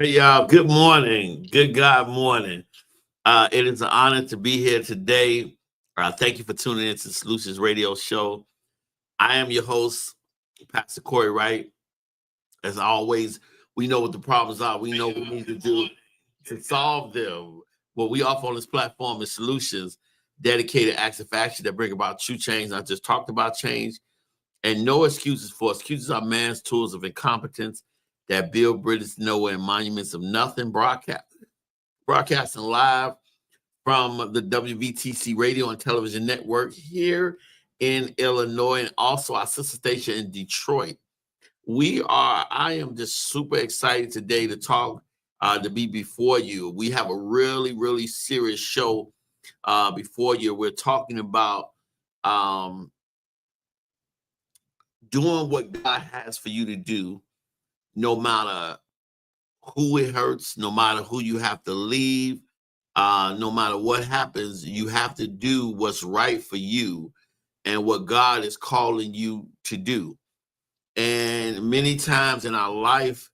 Hey, y'all. Good morning. Good God morning. It is an honor to be here today. Thank you for tuning in to Solutions Radio Show. I am your host, Pastor Corey Wright. As always, we know what the problems are. We know what we need to do to solve them. What we offer on this platform is solutions, dedicated acts of action that bring about true change. I just talked about change and no excuses for excuses are man's tools of incompetence that build bridges nowhere and monuments of nothing. Broadcasting live from the WVTC radio and television network here in Illinois, and also our sister station in Detroit. I am just super excited today to talk, to be before you. We have a really, really serious show before you. We're talking about um, doing what God has for you to do, no matter who it hurts, no matter who you have to leave, no matter what happens, you have to do what's right for you and what God is calling you to do. And many times in our life,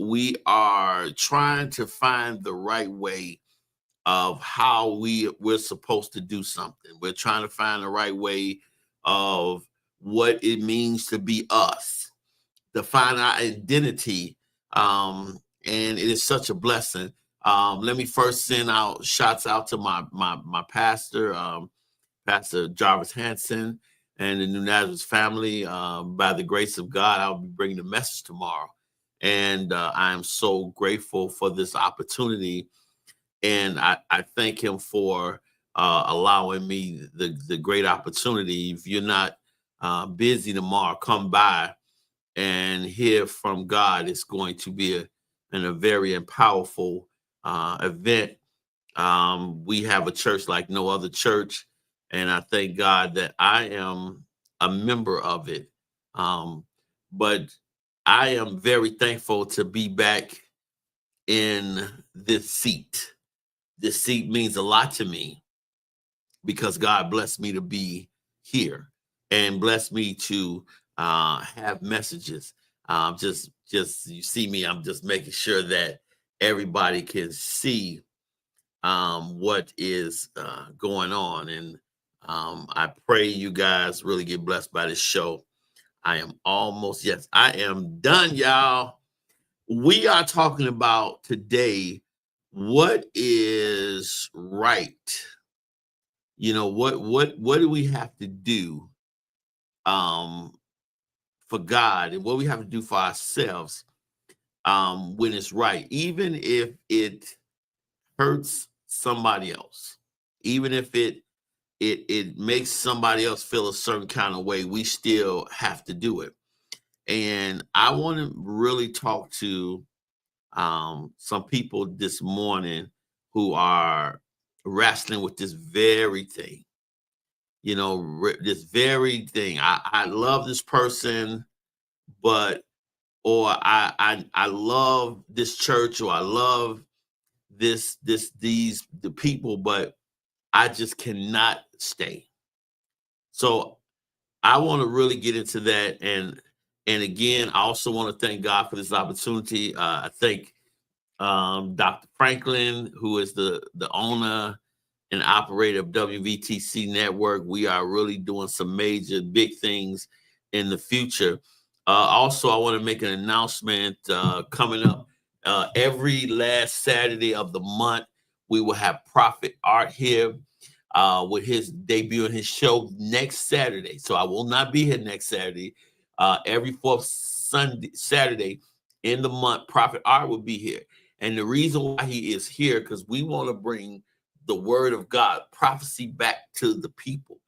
we are trying to find the right way of how we're supposed to do something. We're trying to find the right way of what it means to be us, to find our identity. And it is such a blessing. Let me first send out shots out to my pastor, Pastor Jarvis Hanson, and the New Nazareth family. By the grace of God, I'll be bringing the message tomorrow. And I am so grateful for this opportunity. And I thank him for allowing me the great opportunity. If you're not busy tomorrow, come by and hear from God. It's going to be a very powerful event. We have a church like no other church, and I thank God that I am a member of it. But I am very thankful to be back in this seat. This seat means a lot to me because God blessed me to be here and blessed me to have messages. Just you see me. I'm just making sure that everybody can see what is going on, and I pray you guys really get blessed by this show. I am done, y'all. We are talking about today what is right. What do we have to do um for God and what we have to do for ourselves when it's right, even if it hurts somebody else, even if it makes somebody else feel a certain kind of way, we still have to do it. And I want to really talk to some people this morning who are wrestling with this very thing. This very thing. I love this person, but or I love this church, or I love these the people, but I just cannot stay. So I want to really get into that, and again, I also want to thank God for this opportunity. I thank Dr. Franklin, who is the owner and operator of WVTC Network. We are really doing some major big things in the future. Also, I want to make an announcement coming up. Every last Saturday of the month, we will have Prophet Art here with his debuting his show next Saturday. So I will not be here next Saturday. Every fourth Saturday in the month, Prophet Art will be here. And the reason why he is here, because we want to bring the word of God, prophecy back to the people.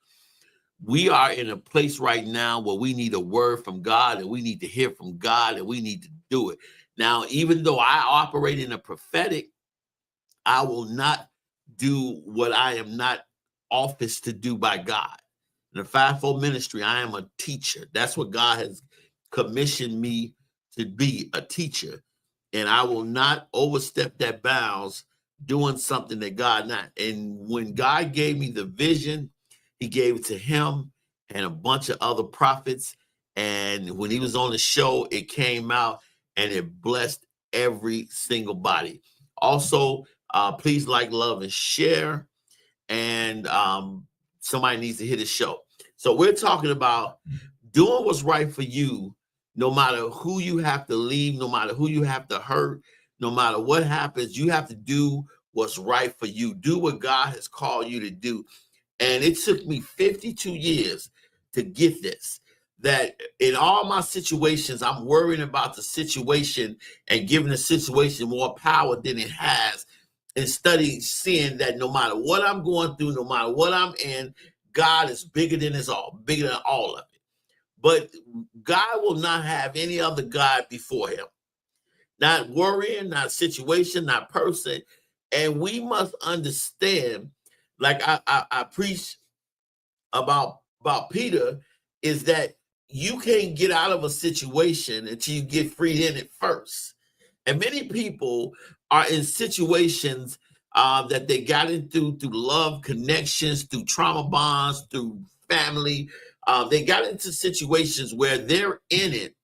We are in a place right now where we need a word from God, and we need to hear from God, and we need to do it. Now, even though I operate in a prophetic, I will not do what I am not officed to do by God. In the fivefold ministry, I am a teacher. That's what God has commissioned me to be, a teacher. And I will not overstep that bounds doing something that God not. And when God gave me the vision, he gave it to him and a bunch of other prophets. And when he was on the show, it came out and it blessed every single body. Also, please like, love, and share. And somebody needs to hit the show. So we're talking about doing what's right for you, no matter who you have to leave, no matter who you have to hurt, no matter what happens. You have to do what's right for you. Do what God has called you to do. And it took me 52 years to get this. That in all my situations, I'm worrying about the situation and giving the situation more power than it has, and studying, seeing that no matter what I'm going through, no matter what I'm in, God is bigger than us all, bigger than all of it. But God will not have any other God before him. Not worrying, not situation, not person. And we must understand, like I preach about Peter, is that you can't get out of a situation until you get freed in it first. And many people are in situations that they got into through love connections, through trauma bonds, through family. They got into situations where they're in it,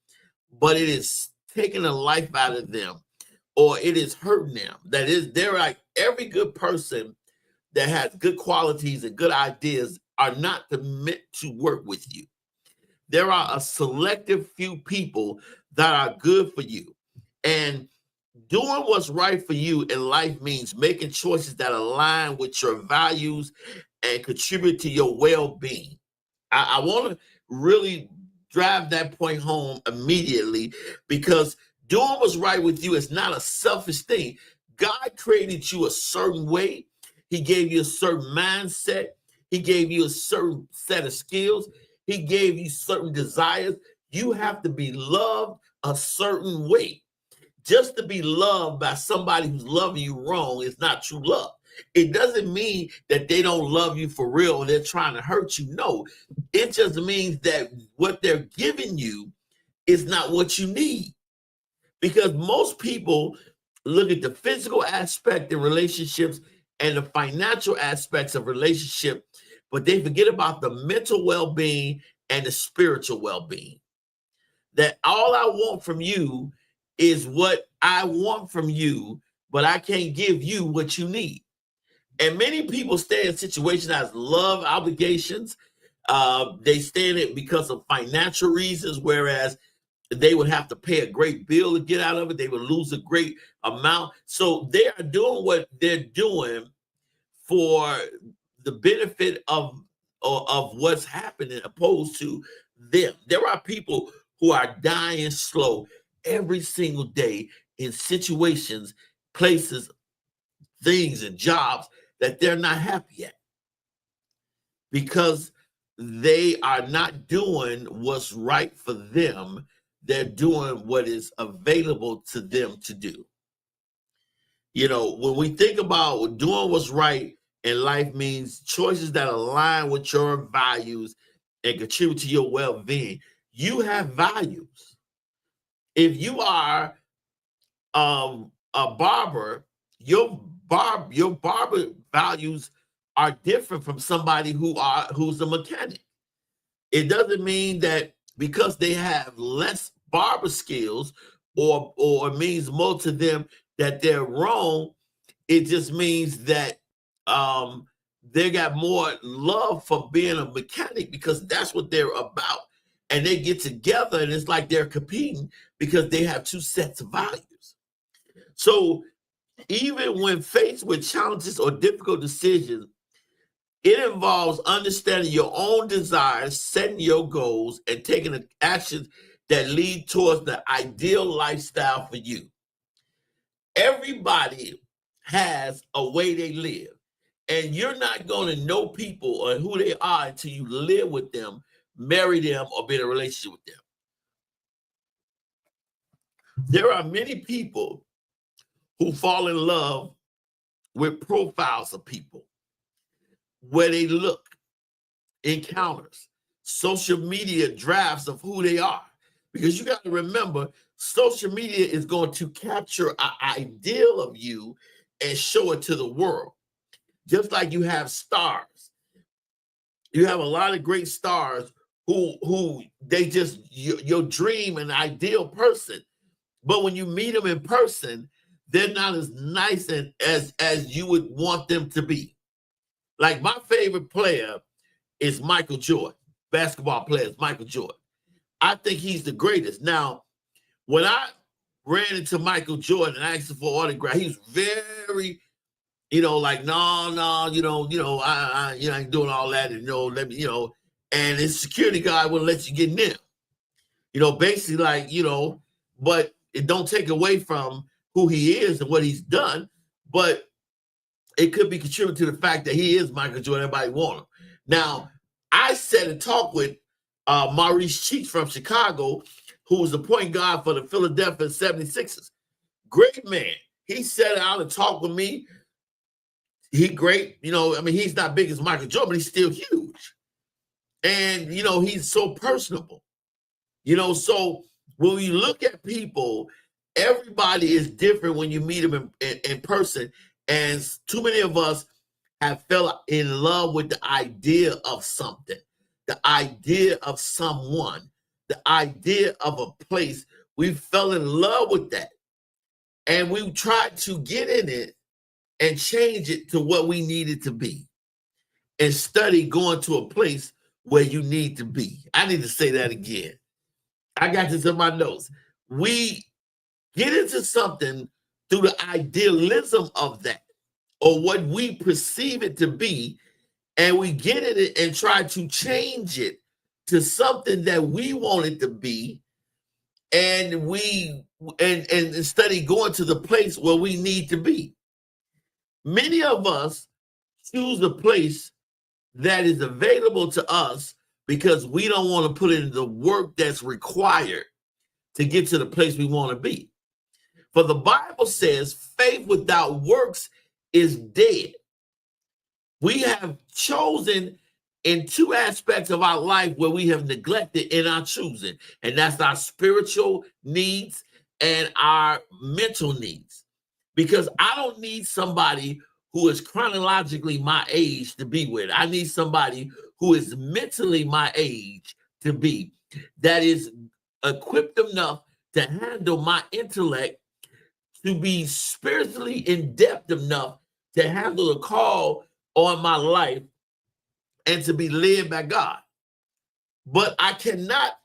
but it is taking the life out of them, or it is hurting them. That is, they're like every good person that has good qualities and good ideas are not meant to work with you. There are a selective few people that are good for you. And doing what's right for you in life means making choices that align with your values and contribute to your well-being. I want to really drive that point home immediately, because doing what's right with you is not a selfish thing. God created you a certain way. He gave you a certain mindset. He gave you a certain set of skills. He gave you certain desires. You have to be loved a certain way. Just to be loved by somebody who's loving you wrong is not true love. It doesn't mean that they don't love you for real or they're trying to hurt you. No, it just means that what they're giving you is not what you need. Because most people look at the physical aspect in relationships and the financial aspects of relationship, but they forget about the mental well-being and the spiritual well-being. That all I want from you is what I want from you, but I can't give you what you need. And many people stay in situations as love obligations. They stay in it because of financial reasons, whereas they would have to pay a great bill to get out of it. They would lose a great amount. So they are doing what they're doing for the benefit of what's happening, opposed to them. There are people who are dying slow every single day in situations, places, things, and jobs that they're not happy at, because they are not doing what's right for them. They're doing what is available to them to do. You know, when we think about doing what's right in life, means choices that align with your values and contribute to your well-being. You have values. If you are a barber, your barber values are different from somebody who's a mechanic. It doesn't mean that because they have less barber skills or it means more to them that they're wrong. It just means that they got more love for being a mechanic, because that's what they're about. And they get together and it's like they're competing because they have two sets of values. So even when faced with challenges or difficult decisions, it involves understanding your own desires, setting your goals, and taking actions that lead towards the ideal lifestyle for you. Everybody has a way they live, and you're not going to know people or who they are until you live with them, marry them, or be in a relationship with them. There are many people who fall in love with profiles of people, where they look, encounters, social media drafts of who they are. Because you got to remember, social media is going to capture an ideal of you and show it to the world. Just like you have stars. You have a lot of great stars who they just your dream and ideal person. But when you meet them in person, they're not as nice and as you would want them to be. Like my favorite player is Michael Jordan. Basketball player is Michael Jordan. I think he's the greatest. Now, when I ran into Michael Jordan and asked him for autograph, he was very, like, no, I ain't doing all that, and let me, and his security guard wouldn't let you get near. Basically like, but it don't take away from who he is and what he's done, but it could be contributed to the fact that he is Michael Jordan. Everybody want him. Now, I sat and talked with Maurice Cheeks from Chicago, who was the point guard for the Philadelphia 76ers. Great man. He sat out and talked with me. He great. He's not big as Michael Jordan, but he's still huge. And, he's so personable. So when we look at people, everybody is different when you meet them in person. And too many of us have fell in love with the idea of something, the idea of someone, the idea of a place. We fell in love with that. And we tried to get in it and change it to what we need it to be. And study going to a place where you need to be. I need to say that again. I got this in my notes. We get into something through the idealism of that, or what we perceive it to be, and we get in it and try to change it to something that we want it to be, and we study going to the place where we need to be. Many of us choose a place that is available to us because we don't want to put in the work that's required to get to the place we want to be. For the Bible says faith without works is dead. We have chosen in two aspects of our life where we have neglected in our choosing, and that's our spiritual needs and our mental needs. Because I don't need somebody who is chronologically my age to be with. I need somebody who is mentally my age to be, that is equipped enough to handle my intellect, to be spiritually in depth enough to handle the call on my life and to be led by God. But I cannot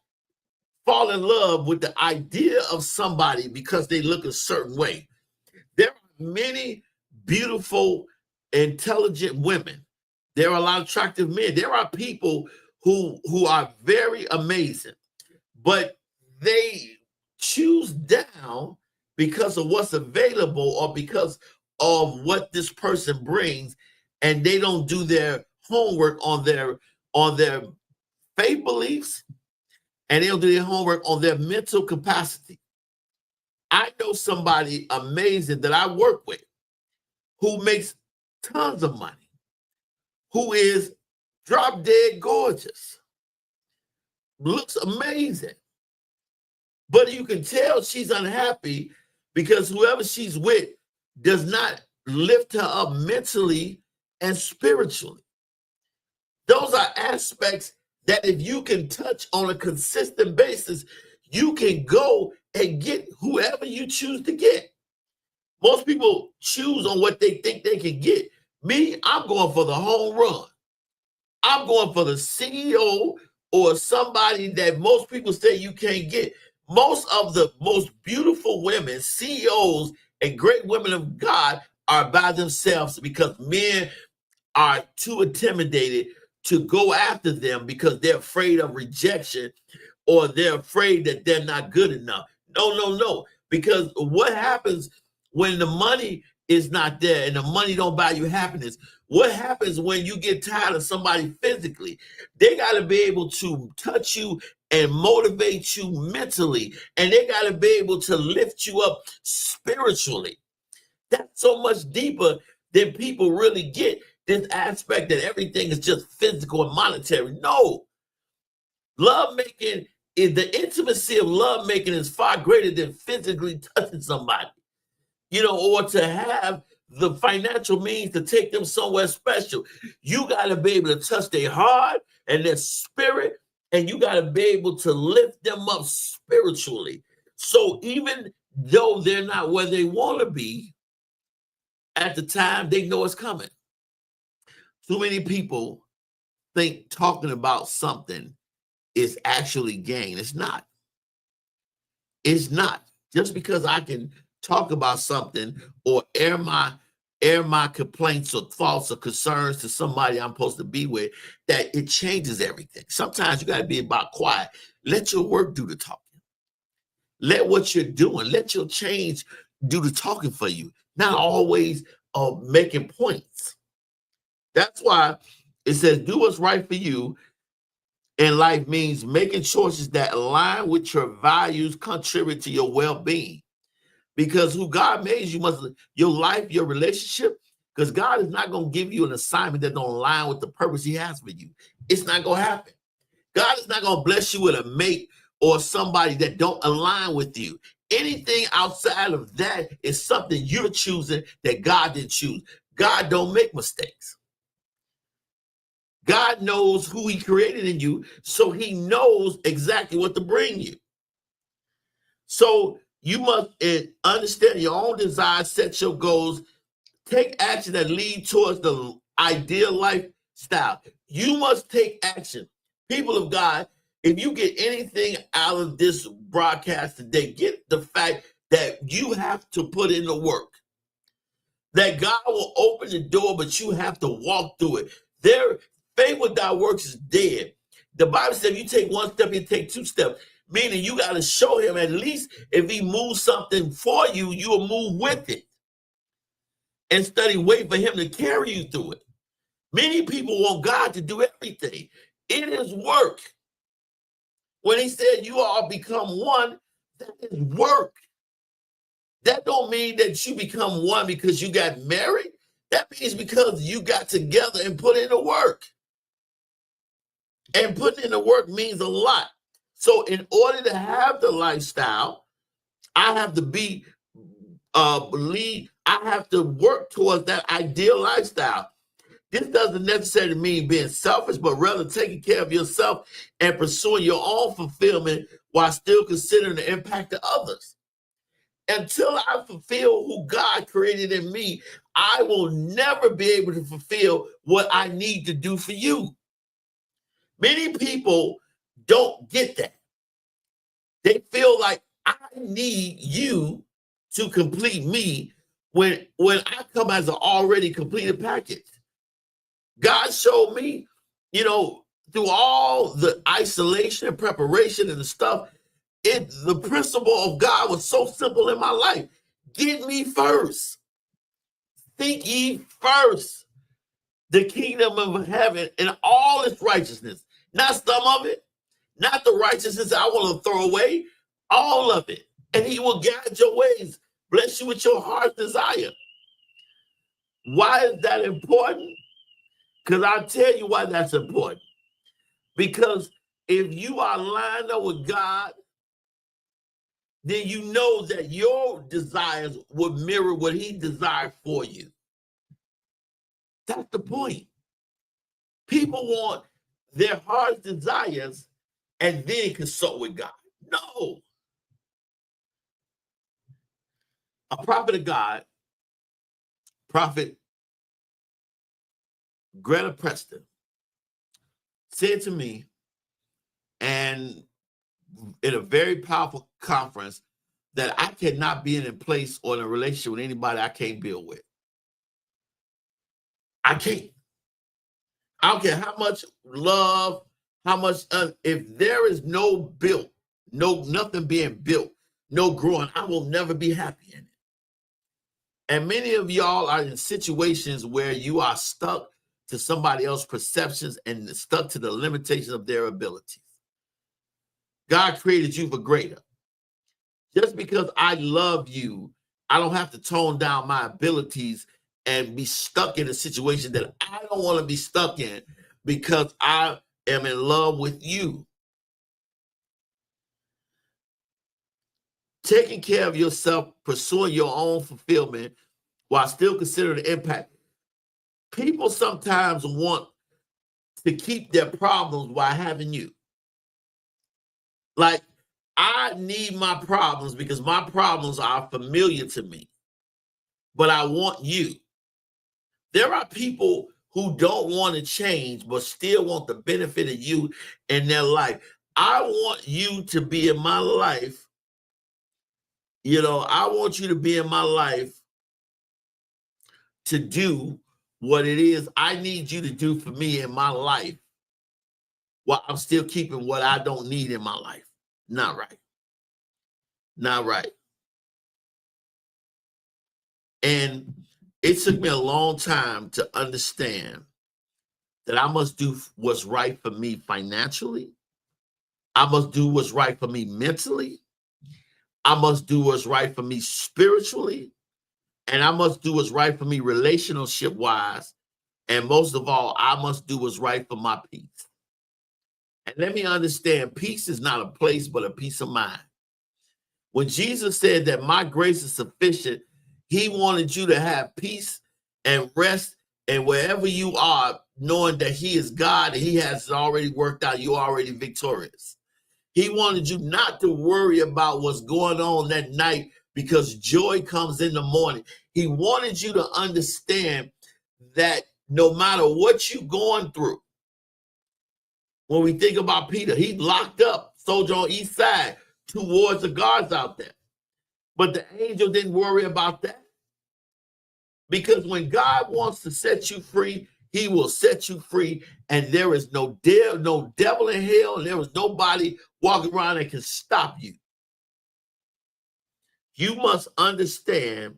fall in love with the idea of somebody because they look a certain way. There are many beautiful, intelligent women. There are a lot of attractive men. There are people who are very amazing, but they choose down because of what's available or because of what this person brings, and they don't do their homework on their faith beliefs, and they don't do their homework on their mental capacity. I know somebody amazing that I work with who makes tons of money, who is drop dead gorgeous, looks amazing. But you can tell she's unhappy because whoever she's with does not lift her up mentally and spiritually. Those are aspects that if you can touch on a consistent basis, you can go and get whoever you choose to get. Most people choose on what they think they can get. Me, I'm going for the home run. I'm going for the CEO or somebody that most people say you can't get. Most of the most beautiful women, CEOs, and great women of God are by themselves because men are too intimidated to go after them because they're afraid of rejection or they're afraid that they're not good enough. No. Because what happens when the money is not there and the money don't buy you happiness? What happens when you get tired of somebody physically? They got to be able to touch you and motivate you mentally, and they got to be able to lift you up spiritually. That's so much deeper than people really get this aspect that everything is just physical and monetary. No. Love making, the intimacy of love making is far greater than physically touching somebody, or to have the financial means to take them somewhere special. You got to be able to touch their heart and their spirit, and you got to be able to lift them up spiritually. So even though they're not where they want to be at the time they know it's coming. Too many people think talking about something is actually gain. It's not. It's not. Just because I can talk about something or air my complaints or thoughts or concerns to somebody I'm supposed to be with, that it changes everything. Sometimes you got to be about quiet. Let your work do the talking. Let what you're doing, let your change do the talking for you, not always making points. That's why it says do what's right for you in life means making choices that align with your values, contribute to your well-being. Because who God made you must, your life, your relationship, because God is not going to give you an assignment that don't align with the purpose he has for you. It's not going to happen. God is not going to bless you with a mate or somebody that don't align with you. Anything outside of that is something you're choosing that God didn't choose. God don't make mistakes. God knows who he created in you, so he knows exactly what to bring you. So you must understand your own desires, set your goals, take action that lead towards the ideal lifestyle. You must take action. People of God, if you get anything out of this broadcast today, get the fact that you have to put in the work. That God will open the door, but you have to walk through it. Faith without works is dead. The Bible says if you take one step, you take two steps. Meaning you got to show him at least if he moves something for you, you'll move with it. Instead of waiting for him to carry you through it. Many people want God to do everything. It is work. When he said you all become one, that is work. That don't mean that you become one because you got married. That means because you got together and put in the work. And putting in the work means a lot. So in order to have the lifestyle, I have to believe, I have to work towards that ideal lifestyle. This doesn't necessarily mean being selfish, but rather taking care of yourself and pursuing your own fulfillment while still considering the impact of others. Until I fulfill who God created in me, I will never be able to fulfill what I need to do for you. Many people don't get that. They feel like I need you to complete me when I come as an already completed package. God showed me, through all the isolation and preparation and the stuff, the principle of God was so simple in my life. Get me first. Think ye first the kingdom of heaven and all its righteousness. Not some of it, not the righteousness I want to throw away, all of it. And he will guide your ways, bless you with your heart's desire. Why is that important? Because I'll tell you why that's important. Because if you are lined up with God, then you know that your desires would mirror what he desired for you. That's the point. People want their heart's desires and then consult with God. No. A prophet of God, Prophet Greta Preston, said to me, and in a very powerful conference, that I cannot be in a place or in a relationship with anybody I can't build with. I can't. I don't care how much love, how much, if there is no built, nothing being built, no growing, I will never be happy in it. And many of y'all are in situations where you are stuck to somebody else's perceptions and stuck to the limitations of their abilities. God created you for greater. Just because I love you, I don't have to tone down my abilities and be stuck in a situation that I don't want to be stuck in because I am in love with you. Taking care of yourself, pursuing your own fulfillment while still considering the impact. People sometimes want to keep their problems while having you. Like, I need my problems because my problems are familiar to me, but I want you. There are people who don't want to change, but still want the benefit of you in their life. I want you to be in my life. I want you to be in my life to do what it is I need you to do for me in my life while I'm still keeping what I don't need in my life. Not right. Not right. And it took me a long time to understand that I must do what's right for me financially. I must do what's right for me mentally. I must do what's right for me spiritually. And I must do what's right for me relationship wise. And most of all, I must do what's right for my peace. And let me understand, peace is not a place, but a peace of mind. When Jesus said that my grace is sufficient, he wanted you to have peace and rest, and wherever you are, knowing that he is God and he has it already worked out, you're already victorious. He wanted you not to worry about what's going on that night because joy comes in the morning. He wanted you to understand that no matter what you're going through, when we think about Peter, he locked up, soldier on east side, 2 wards of guards out there. But the angel didn't worry about that. Because when God wants to set you free, he will set you free. And there is no devil in hell, and there is nobody walking around that can stop you. You must understand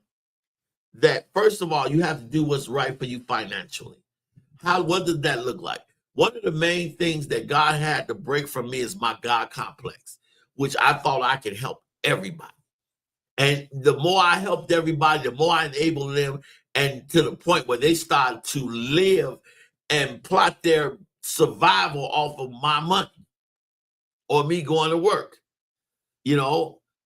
that, first of all, you have to do what's right for you financially. What does that look like? One of the main things that God had to break from me is my God complex, which I thought I could help everybody. And the more I helped everybody, the more I enabled them, and to the point where they started to live and plot their survival off of my money or me going to work.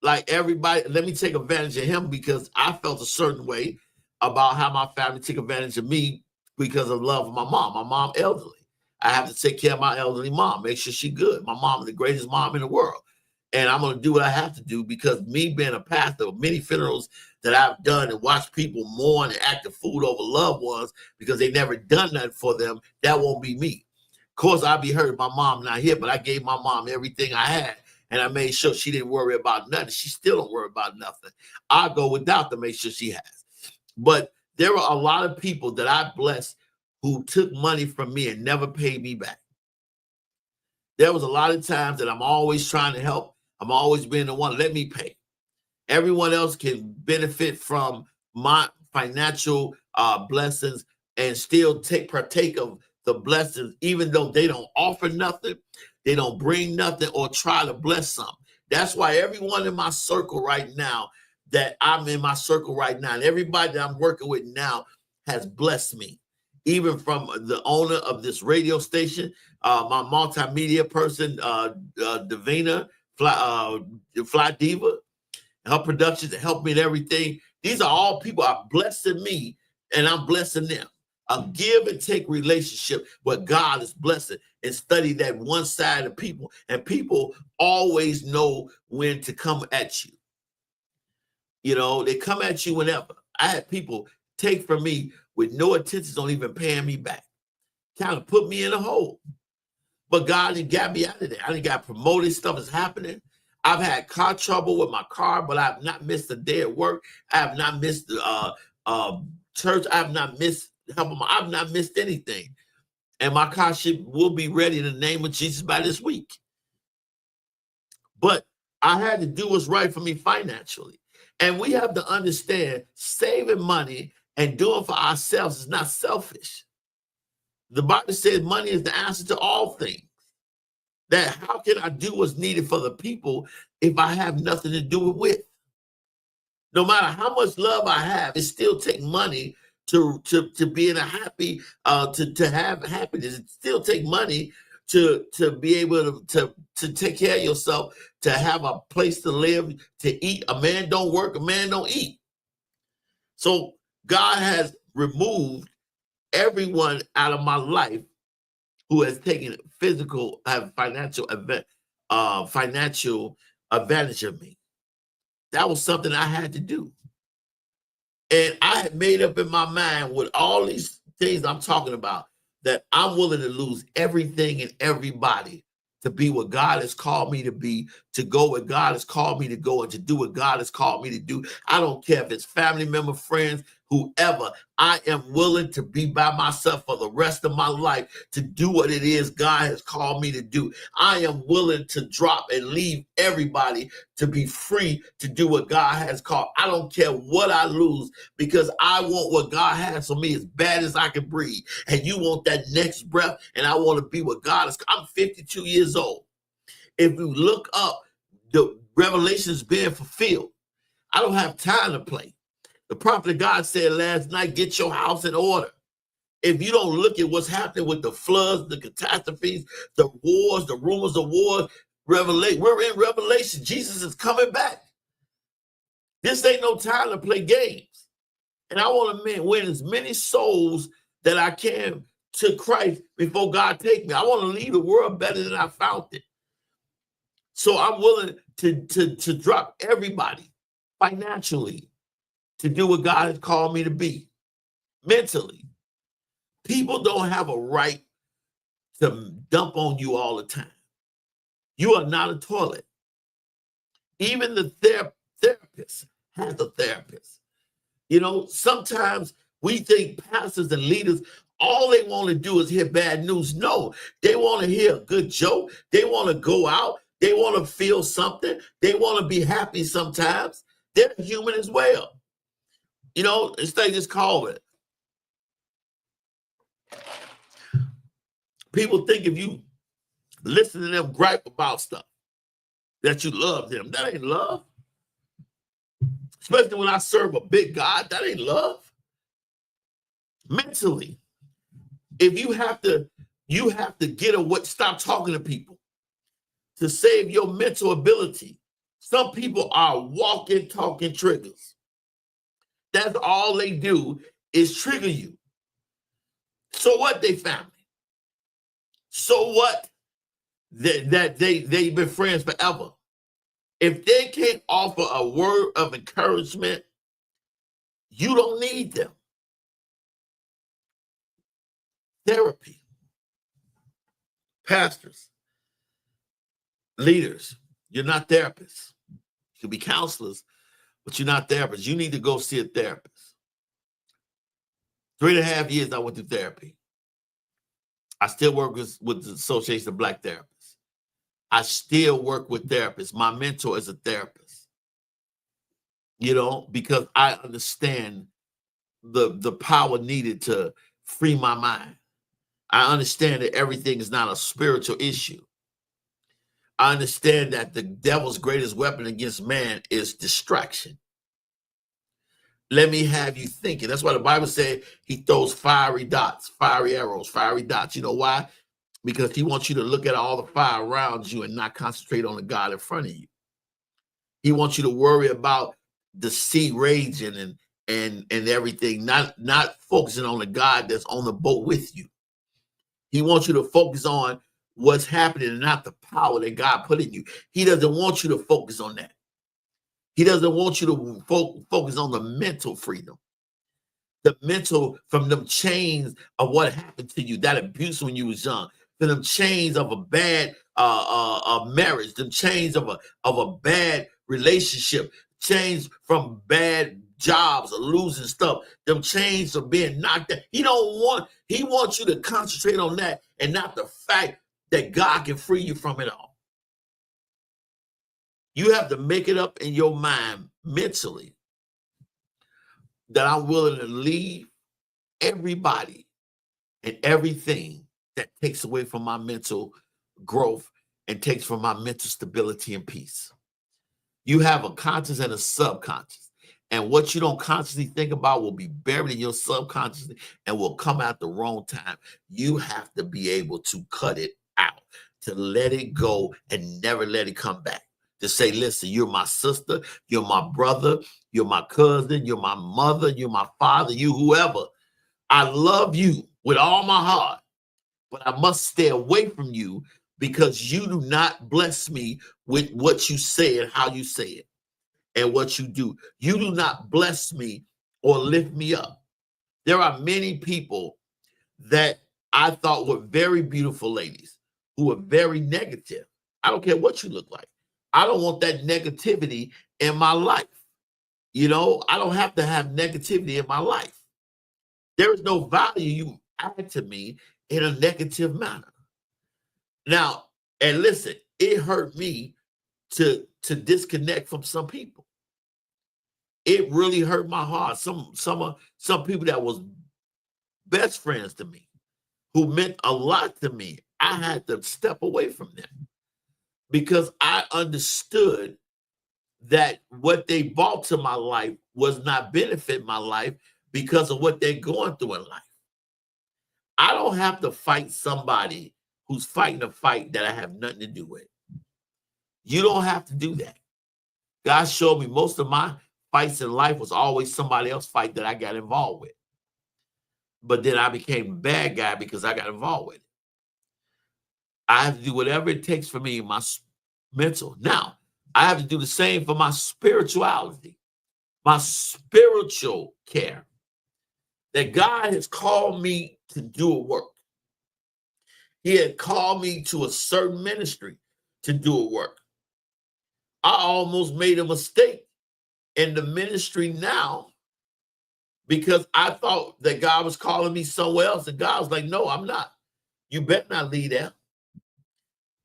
Like everybody, let me take advantage of him because I felt a certain way about how my family took advantage of me because of love of my mom. My mom elderly. I have to take care of my elderly mom, make sure she's good. My mom is the greatest mom in the world. And I'm going to do what I have to do because me being a pastor of many funerals that I've done and watched people mourn and act the fool over loved ones because they never done nothing for them, that won't be me. Of course, I'll be hurt. My mom not here, but I gave my mom everything I had. And I made sure she didn't worry about nothing. She still don't worry about nothing. I'll go without to make sure she has. But there are a lot of people that I blessed who took money from me and never paid me back. There was a lot of times that I'm always trying to help. I'm always being the one, let me pay. Everyone else can benefit from my financial blessings and still partake of the blessings, even though they don't offer nothing, they don't bring nothing or try to bless some. That's why everyone in my circle right now, that I'm in my circle right now, and everybody that I'm working with now has blessed me. Even from the owner of this radio station, my multimedia person, Davina, Fly Diva, her productions that help me in everything. These are all people are blessing me, and I'm blessing them. A give and take relationship where God is blessing, and study that one side of people. And people always know when to come at you. They come at you whenever. I had people take from me with no intentions on even paying me back. Kind of put me in a hole. But God didn't got me out of there. I didn't got promoted. Stuff is happening. I've had car trouble with my car, but I've not missed a day at work. I have not missed church. I have not missed helping. I've not missed anything. And my car will be ready in the name of Jesus by this week. But I had to do what's right for me financially. And we have to understand saving money and doing for ourselves is not selfish. The Bible says money is the answer to all things. That how can I do what's needed for the people if I have nothing to do it with? No matter how much love I have, it still takes money to be in a happy, to have happiness. It still takes money to be able to take care of yourself, to have a place to live, to eat. A man don't work, a man don't eat. So God has removed everyone out of my life who has taken financial advantage of me. That was something I had to do. And I had made up in my mind with all these things I'm talking about that I'm willing to lose everything and everybody to be what God has called me to be, to go where God has called me to go, and to do what God has called me to do. I don't care if it's family member, friends, whoever. I am willing to be by myself for the rest of my life to do what it is God has called me to do. I am willing to drop and leave everybody to be free to do what God has called. I don't care what I lose, because I want what God has for me as bad as I can breathe. And you want that next breath, and I want to be what God is. I'm 52 years old. If you look up the revelations being fulfilled, I don't have time to play. The prophet of God said last night, get your house in order. If you don't look at what's happening with the floods, the catastrophes, the wars, the rumors of wars, we're in Revelation. Jesus is coming back. This ain't no time to play games. And I want to win as many souls that I can to Christ before God take me. I want to leave the world better than I found it. So I'm willing to drop everybody financially to do what God has called me to be. Mentally, people don't have a right to dump on you all the time. You are not a toilet. Even the therapist has a therapist. You know, sometimes we think pastors and leaders, all they want to do is hear bad news. No, they want to hear a good joke. They want to go out. They want to feel something. They want to be happy sometimes. They're human as well. You know, instead of just call it. People think if you listen to them gripe about stuff, that you love them. That ain't love. Especially when I serve a big God, that ain't love. Mentally, if you have to get away, stop talking to people to save your mental ability. Some people are walking, talking triggers. That's all they do is trigger you. So what, they family? So what that they've been friends forever? If they can't offer a word of encouragement, you don't need them. Therapy. Pastors, leaders, you're not therapists. You can be counselors, but you're not therapists. You need to go see a therapist. 3.5 years I went through therapy. I still work with the Association of Black Therapists. I still work with therapists. My mentor is a therapist. You know, because I understand the power needed to free my mind. I understand that everything is not a spiritual issue. I understand that the devil's greatest weapon against man is distraction. Let me have you thinking. That's why the Bible said he throws fiery dots, fiery arrows, fiery dots. You know why? Because he wants you to look at all the fire around you and not concentrate on the God in front of you. He wants you to worry about the sea raging and everything, not focusing on the God that's on the boat with you. He wants you to focus on what's happening and not the power that God put in you. He doesn't want you to focus on that. He doesn't want you to focus on the mental freedom, the mental from them chains of what happened to you, that abuse when you was young, from them chains of a bad marriage, them chains of a bad relationship, chains from bad jobs or losing stuff, them chains of being knocked out. He wants you to concentrate on that and not the fact that God can free you from it all. You have to make it up in your mind mentally that I'm willing to leave everybody and everything that takes away from my mental growth and takes from my mental stability and peace. You have a conscious and a subconscious. And what you don't consciously think about will be buried in your subconscious and will come out the wrong time. You have to be able to cut it out, to let it go and never let it come back. To say, listen, you're my sister, you're my brother, you're my cousin, you're my mother, you're my father, you whoever. I love you with all my heart, but I must stay away from you because you do not bless me with what you say and how you say it and what you do. You do not bless me or lift me up. There are many people that I thought were very beautiful ladies who were very negative. I don't care what you look like. I don't want that negativity in my life. You know, I don't have to have negativity in my life. There is no value you add to me in a negative manner. Now, and listen, it hurt me to disconnect from some people. It really hurt my heart. Some people that was best friends to me, who meant a lot to me, I had to step away from them because I understood that what they brought to my life was not benefit my life because of what they're going through in life. I don't have to fight somebody who's fighting a fight that I have nothing to do with. You don't have to do that. God showed me most of my fights in life was always somebody else's fight that I got involved with. But then I became a bad guy because I got involved with it. I have to do whatever it takes for me, my mental. Now, I have to do the same for my spirituality, my spiritual care. That God has called me to do a work. He had called me to a certain ministry to do a work. I almost made a mistake in the ministry now because I thought that God was calling me somewhere else. And God was like, no, I'm not. You better not leave there.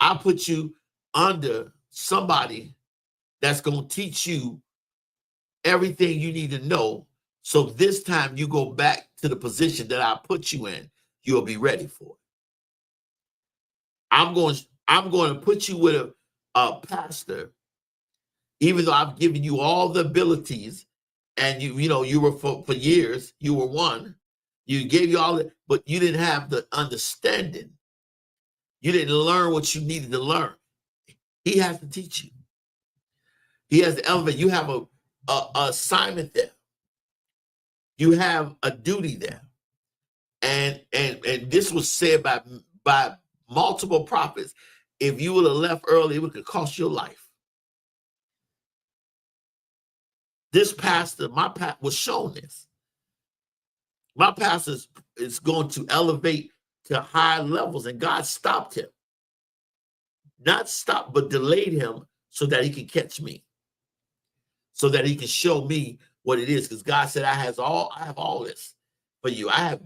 I put you under somebody that's going to teach you everything you need to know. So this time you go back to the position that I put you in, you'll be ready for it. I'm going to put you with a pastor, even though I've given you all the abilities, and you were for years, you were one. You gave you all that, but you didn't have the understanding. You didn't learn what you needed to learn. He has to teach you. He has to elevate. You have a assignment there. You have a duty there. And this was said by multiple prophets. If you would have left early, it could cost your life. This pastor, was shown this. My pastor is going to elevate to high levels, and God stopped him. Not stopped, but delayed him so that he can catch me, so that he can show me what it is. Because God said, I have all this for you. I have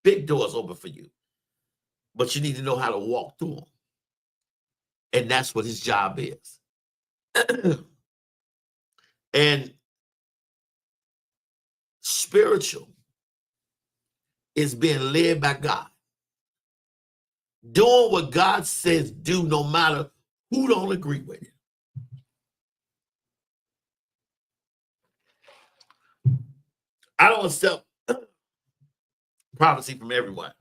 big doors open for you, but you need to know how to walk through them. And that's what his job is. And spiritual is being led by God. Doing what God says do, no matter who don't agree with it. I don't accept prophecy from everyone.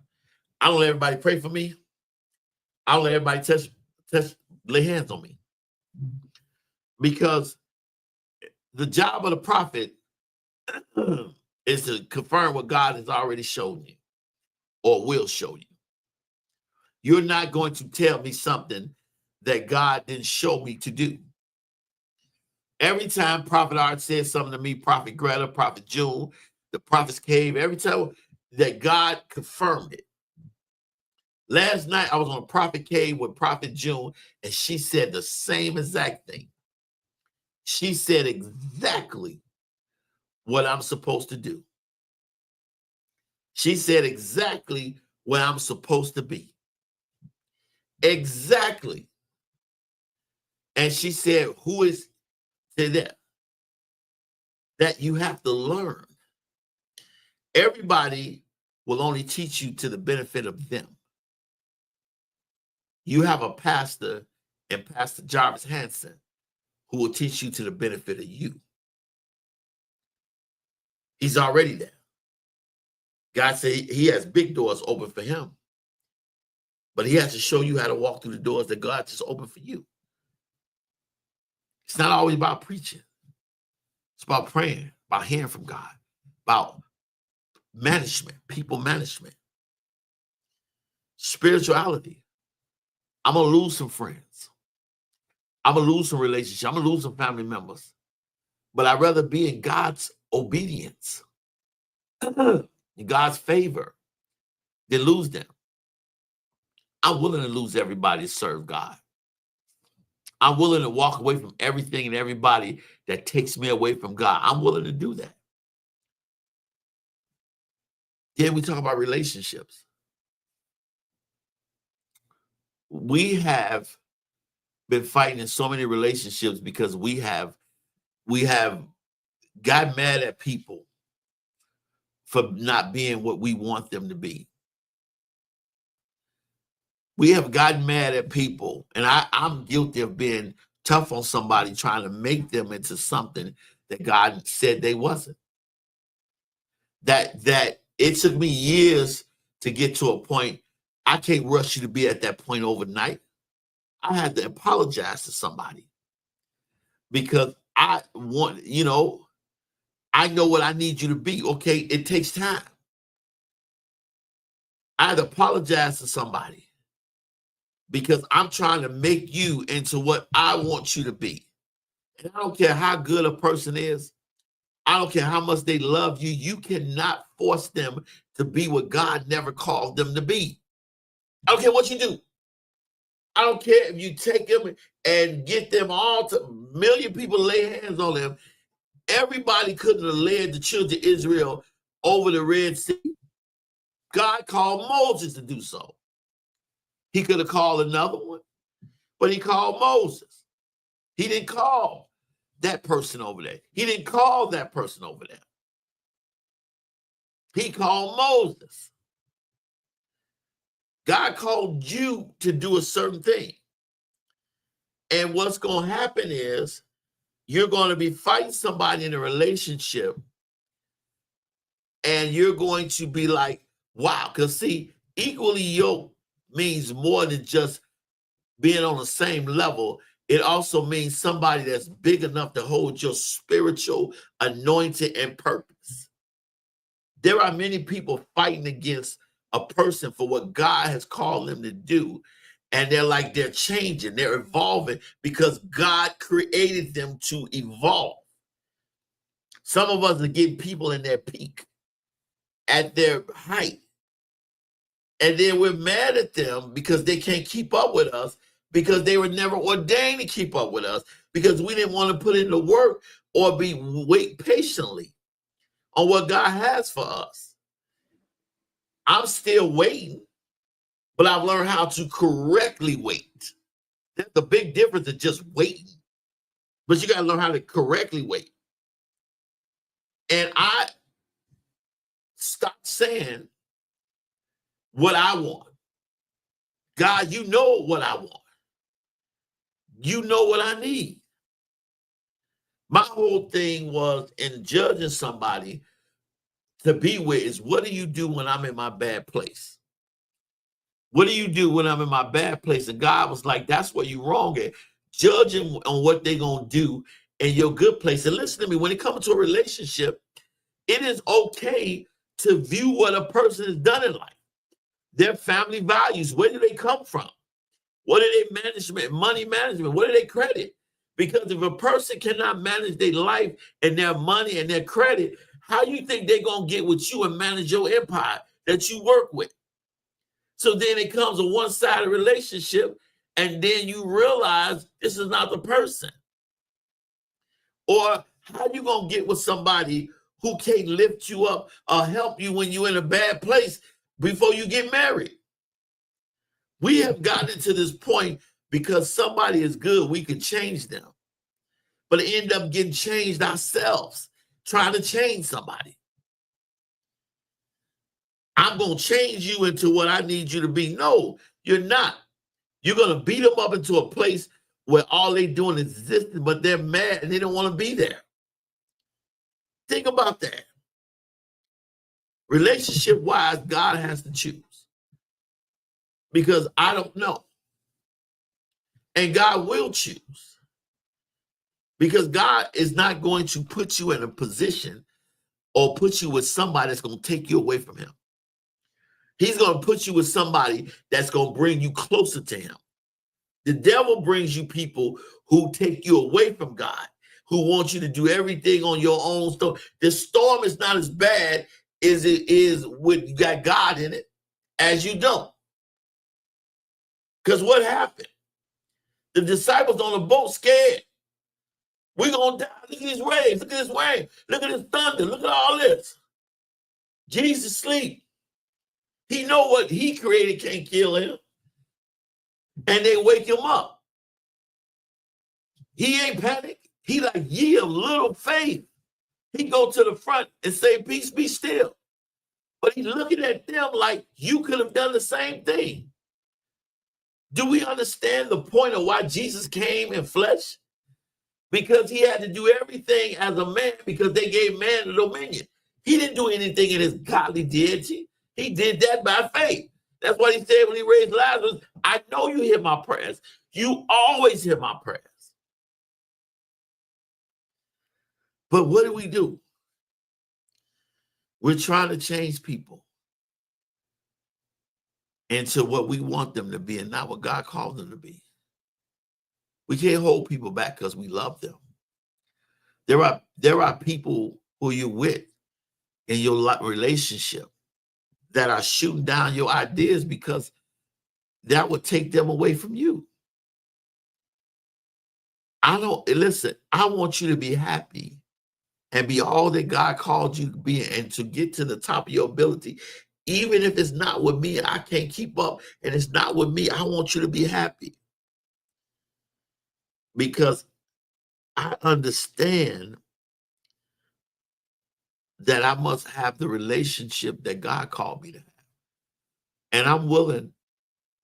I don't let everybody pray for me. I don't let everybody lay hands on me. Because the job of the prophet is to confirm what God has already shown you or will show you. You're not going to tell me something that God didn't show me to do. Every time Prophet Art says something to me, Prophet Greta, Prophet June, the Prophet's Cave, every time that God confirmed it. Last night I was on Prophet Cave with Prophet June, and she said the same exact thing. She said exactly what I'm supposed to do. She said exactly where I'm supposed to be. Exactly. And she said, who is that? That you have to learn. Everybody will only teach you to the benefit of them. You have a pastor and Pastor Jarvis Hanson who will teach you to the benefit of you. He's already there. God said he has big doors open for him. But he has to show you how to walk through the doors that God just opened for you. It's not always about preaching. It's about praying, about hearing from God, about management, people management, spirituality. I'm going to lose some friends. I'm going to lose some relationships. I'm going to lose some family members. But I'd rather be in God's obedience, in God's favor, than lose them. I'm willing to lose everybody to serve God. I'm willing to walk away from everything and everybody that takes me away from God. I'm willing to do that. Then we talk about relationships. We have been fighting in so many relationships because we have got mad at people for not being what we want them to be. We have gotten mad at people, and I'm guilty of being tough on somebody, trying to make them into something that God said they wasn't. That it took me years to get to a point. I can't rush you to be at that point overnight. I had to apologize to somebody because I want, I know what I need you to be. Okay, it takes time. I had to apologize to somebody because I'm trying to make you into what I want you to be. And I don't care how good a person is. I don't care how much they love you. You cannot force them to be what God never called them to be. I don't care what you do. I don't care if you take them and get them all to a million people lay hands on them. Everybody couldn't have led the children of Israel over the Red Sea. God called Moses to do so. He could have called another one, but he called Moses. He didn't call that person over there. He didn't call that person over there. He called Moses. God called you to do a certain thing. And what's going to happen is you're going to be fighting somebody in a relationship, and you're going to be like, wow. Because see, equally yoked means more than just being on the same level. It also means somebody that's big enough to hold your spiritual anointing and purpose. There are many people fighting against a person for what God has called them to do. And they're changing, they're evolving because God created them to evolve. Some of us are getting people in their peak, at their height. And then we're mad at them because they can't keep up with us, because they were never ordained to keep up with us, because we didn't want to put in the work or wait patiently on what God has for us. I'm still waiting, but I've learned how to correctly wait. That's the big difference of just waiting. But you got to learn how to correctly wait. And I stopped saying what I want. God, you know what I want. You know what I need. My whole thing was in judging somebody to be with is, what do you do when I'm in my bad place? What do you do when I'm in my bad place? And God was like, that's where you're wrong at. Judging on what they're going to do in your good place. And listen to me, when it comes to a relationship, it is okay to view what a person has done in life. Their family values, where do they come from? What are their management, money management? What are they credit? Because if a person cannot manage their life and their money and their credit, how do you think they're going to get with you and manage your empire that you work with? So then it comes a one-sided relationship, and then you realize this is not the person. Or how you going to get with somebody who can't lift you up or help you when you're in a bad place before you get married? We have gotten to this point because somebody is good, we could change them. But it end up getting changed ourselves, trying to change somebody. I'm going to change you into what I need you to be. No, you're not. You're going to beat them up into a place where all they're doing is existing, but they're mad and they don't want to be there. Think about that. Relationship-wise, God has to choose. Because I don't know. And God will choose. Because God is not going to put you in a position or put you with somebody that's going to take you away from him. He's going to put you with somebody that's going to bring you closer to him. The devil brings you people who take you away from God, who want you to do everything on your own storm. The storm is not as bad as it is when you got God in it, as you don't. Because what happened? The disciples on the boat scared. We're going to die. Look at these waves. Look at this rain. Look at this thunder. Look at all this. Jesus sleep. He know what he created can't kill him. And they wake him up. He ain't panic. He like, ye of little faith. He go to the front and say, peace, be still. But he's looking at them like you could have done the same thing. Do we understand the point of why Jesus came in flesh? Because he had to do everything as a man because they gave man the dominion. He didn't do anything in his godly deity. He did that by faith. That's what he said when he raised Lazarus. I know you hear my prayers. You always hear my prayers. But what do? We're trying to change people into what we want them to be and not what God called them to be. We can't hold people back because we love them. There are people who you're with in your relationship that are shooting down your ideas because that would take them away from you. I want you to be happy and be all that God called you to be and to get to the top of your ability. Even if it's not with me, I can't keep up and it's not with me, I want you to be happy. Because I understand that I must have the relationship that God called me to have. And I'm willing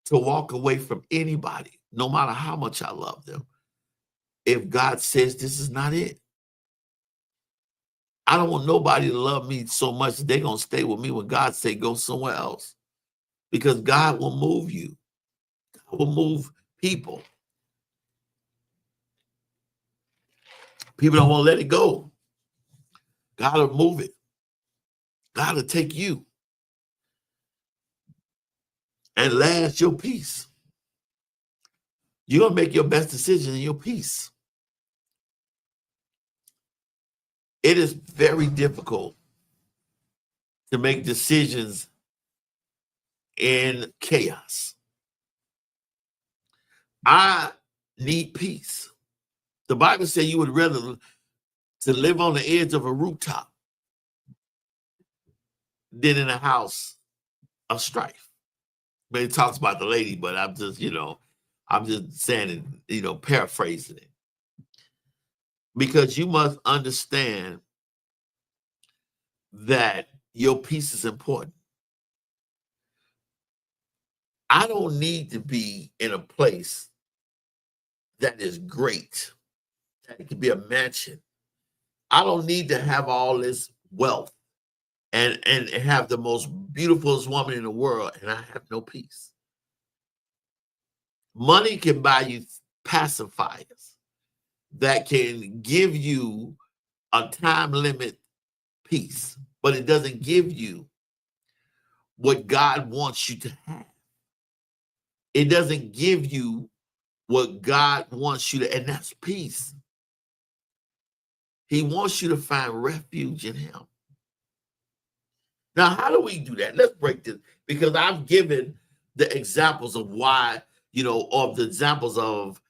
to walk away from anybody, no matter how much I love them, if God says this is not it. I don't want nobody to love me so much that they're going to stay with me when God say go somewhere else. Because God will move you. God will move people. People don't want to let it go. God will move it. God will take you. And last, your peace. You're going to make your best decision in your peace. It is very difficult to make decisions in chaos. I need peace. The Bible says you would rather to live on the edge of a rooftop than in a house of strife. But it talks about the lady, but I'm just saying it, paraphrasing it. Because you must understand that your peace is important. I don't need to be in a place that is great. It could be a mansion. I don't need to have all this wealth and have the most beautifulest woman in the world, and I have no peace. Money can buy you pacifiers that can give you a time limit peace, but it doesn't give you what God wants you to have. It doesn't give you what God wants you to, and that's peace. He wants you to find refuge in him. Now, how do we do that? Let's break this, because I've given the examples of why, of the examples of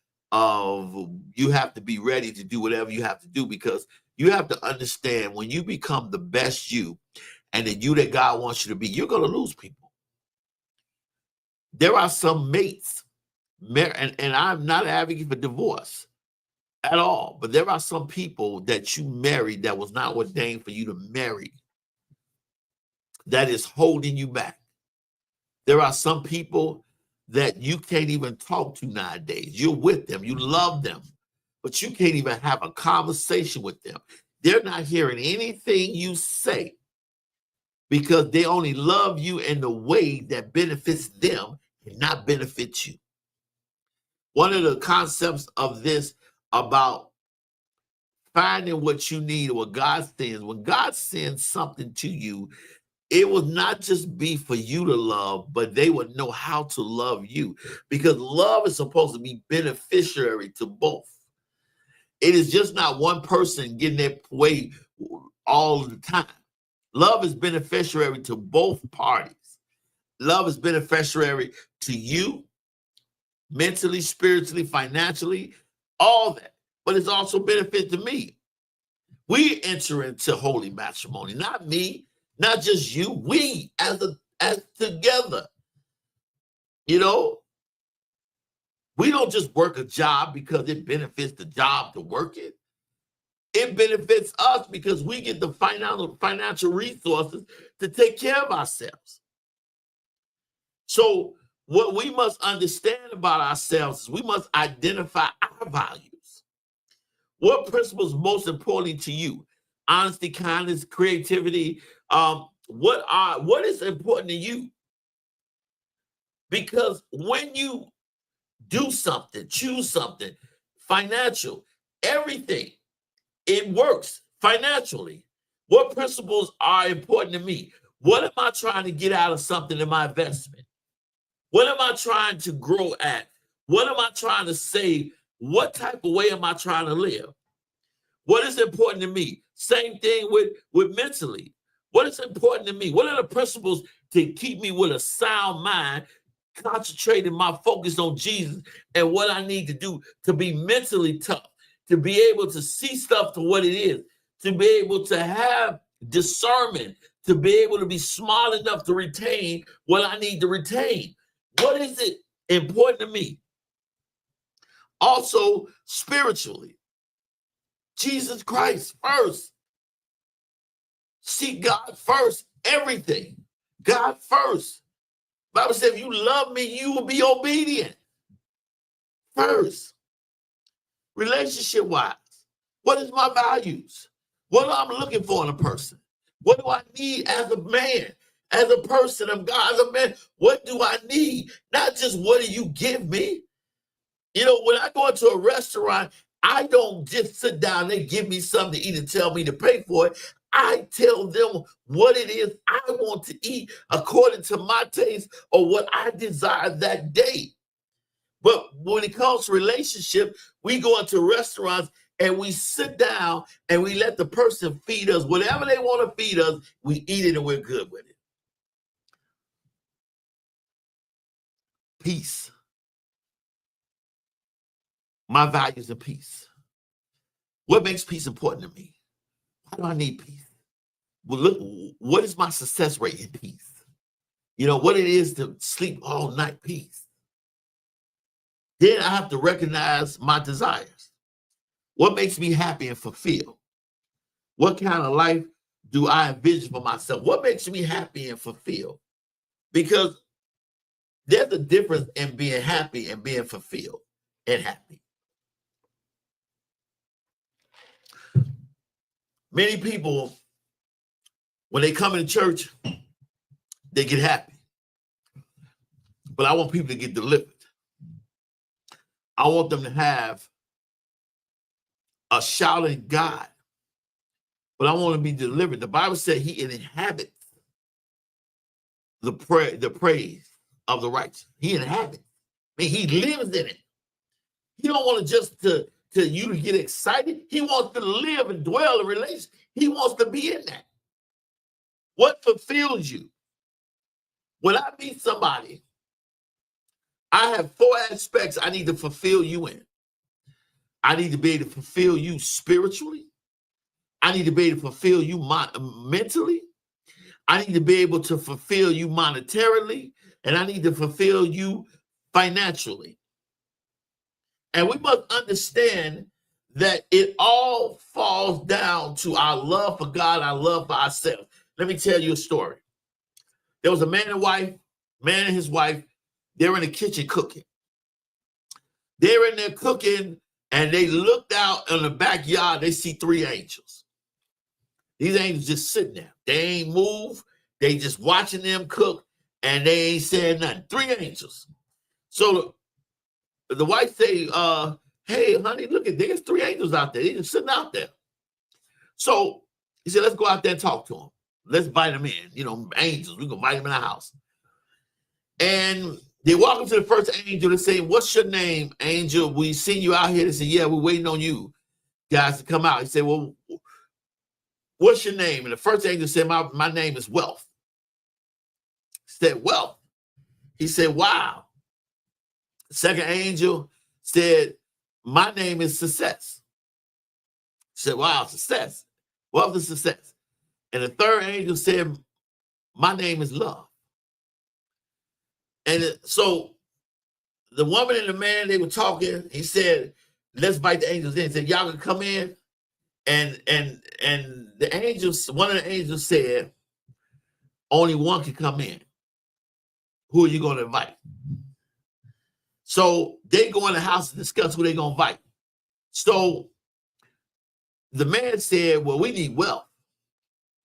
you have to be ready to do whatever you have to do, because you have to understand when you become the best you and the you that God wants you to be, you're going to lose people. There are some mates, and I'm not advocating for divorce at all, but there are some people that you married that was not ordained for you to marry, that is holding you back. There are some people that you can't even talk to nowadays. You're with them, you love them, but you can't even have a conversation with them. They're not hearing anything you say because they only love you in the way that benefits them and not benefits you. One of the concepts of this about finding what you need or what God sends, when God sends something to you, it would not just be for you to love, but they would know how to love you, because love is supposed to be beneficiary to both. It is just not one person getting their way all the time. Love is beneficiary to both parties. Love is beneficiary to you, mentally, spiritually, financially, all that. But it's also benefit to me. We enter into holy matrimony, not me, not just you. We as together. You know, we don't just work a job because it benefits the job to work it. It benefits us because we get the financial resources to take care of ourselves. So what we must understand about ourselves is we must identify our values. What principles most important to you? Honesty, kindness, creativity. What is important to you? Because when you do something, choose something, financial, everything, it works financially. What principles are important to me? What am I trying to get out of something in my investment? What am I trying to grow at? What am I trying to save? What type of way am I trying to live? What is important to me? Same thing with mentally. What is important to me? What are the principles to keep me with a sound mind, concentrating my focus on Jesus and what I need to do to be mentally tough, to be able to see stuff to what it is, to be able to have discernment, to be able to be smart enough to retain what I need to retain? What is it important to me? Also, spiritually, Jesus Christ first. Seek God first, everything. God first. Bible says, if you love me, you will be obedient. First. Relationship-wise, what is my values? What am I looking for in a person? What do I need as a man, as a person of God, as a man? What do I need? Not just what do you give me? You know, when I go into a restaurant, I don't just sit down, they give me something to eat and tell me to pay for it. I tell them what it is I want to eat according to my taste or what I desire that day. But when it comes to relationship, we go into restaurants and we sit down and we let the person feed us whatever they want to feed us. We eat it and we're good with it. Peace. My values are peace. What makes peace important to me? Why do I need peace? Well, look, what is my success rate in peace? You know, what it is to sleep all night, peace. Then I have to recognize my desires. What makes me happy and fulfilled? What kind of life do I envision for myself? What makes me happy and fulfilled? Because there's a difference in being happy and being fulfilled and happy. Many people, when they come into church, they get happy. But I want people to get delivered. I want them to have a shouting God. But I want to be delivered. The Bible said he inhabits the praise of the righteous. He inhabits. I mean, he lives in it. He don't want to just to you to get excited. He wants to live and dwell in relation. He wants to be in that. What fulfills you? When I meet somebody, I have 4 aspects I need to fulfill you in. I need to be able to fulfill you spiritually. I need to be able to fulfill you mentally. I need to be able to fulfill you monetarily. And I need to fulfill you financially. And we must understand that it all falls down to our love for God, our love for ourselves. Let me tell you a story. There was a man and his wife, they're in the kitchen cooking. They're in there cooking, and they looked out in the backyard, they see 3 angels. These angels just sitting there. They ain't move. They just watching them cook, and they ain't saying nothing. 3 angels. So the wife say, hey, honey, look at there's 3 angels out there. They're just sitting out there. So he said, let's go out there and talk to them. Let's invite them in. You know, angels. We can invite them in our house. And they walk up to the first angel and say, "What's your name, angel? We seen you out here." They say, "Yeah, we're waiting on you guys to come out." He said, "Well, what's your name?" And the first angel said, my name is Wealth. He said, "Wealth." He said, "Wow." The second angel said, "My name is Success." He said, "Wow, success. Wealth is success." And the third angel said, "My name is Love." And so the woman and the man, they were talking. He said, "Let's invite the angels in." He said, "Y'all can come in." And the angels, one of the angels said, "Only one can come in. Who are you going to invite?" So they go in the house to discuss who they're going to invite. So the man said, "Well, we need wealth.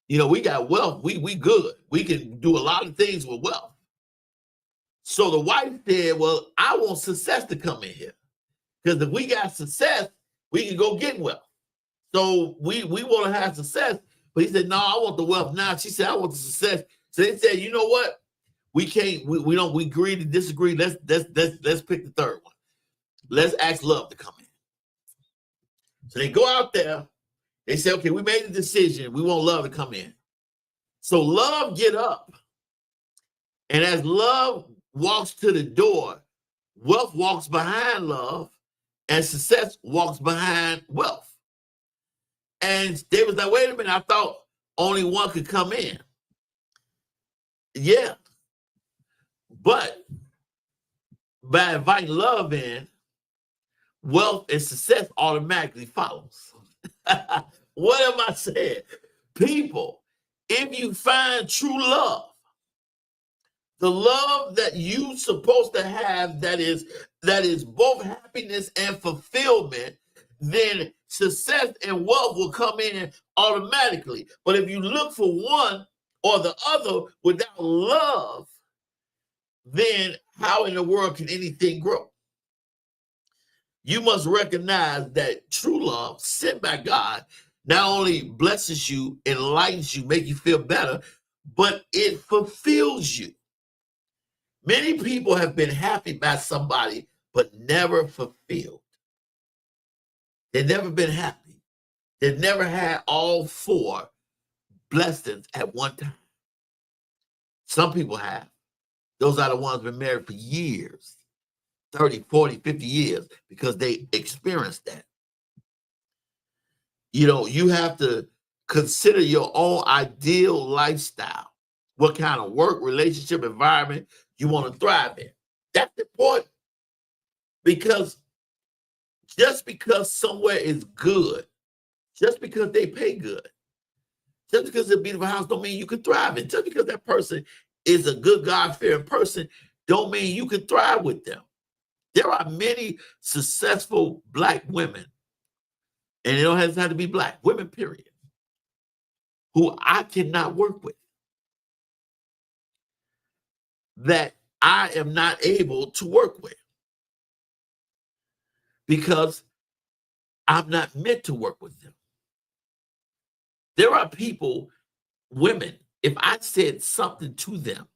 You know, we got wealth. We good. We can do a lot of things with wealth." So the wife said, "Well, I want Success to come in here. Because if we got success, we can go get wealth. So we want to have success." But he said, "No, I want the wealth now." She said, "I want the success." So they said, "You know what? We can't, we don't, we agree to disagree. Let's pick the third one. Let's ask Love to come in." So they go out there. They say, "Okay, we made a decision. We want Love to come in." So Love get up. And as Love walks to the door, Wealth walks behind Love, and Success walks behind Wealth. And they was like, "Wait a minute, I thought only one could come in." Yeah. But by inviting Love in, Wealth and Success automatically follows. What am I saying? People, if you find true love, the love that you supposed to have that is both happiness and fulfillment, then success and wealth will come in automatically. But if you look for one or the other without love, then how in the world can anything grow? You must recognize that true love sent by God not only blesses you, enlightens you, make you feel better, but it fulfills you. Many people have been happy by somebody, but never fulfilled. They've never been happy. They've never had all four blessings at one time. Some people have. Those are the ones been married for years, 30, 40, 50 years, because they experienced that. You know, you have to consider your own ideal lifestyle. What kind of work, relationship, environment you want to thrive in. That's important. Because just because somewhere is good, just because they pay good, just because it's a beautiful house don't mean you can thrive in. Just because that person is a good, God-fearing person don't mean you can thrive with them. There are many successful Black women, and it don't have to be Black, women, period, who I cannot work with, that I am not able to work with because I'm not meant to work with them. There are people, women, if I said something to them,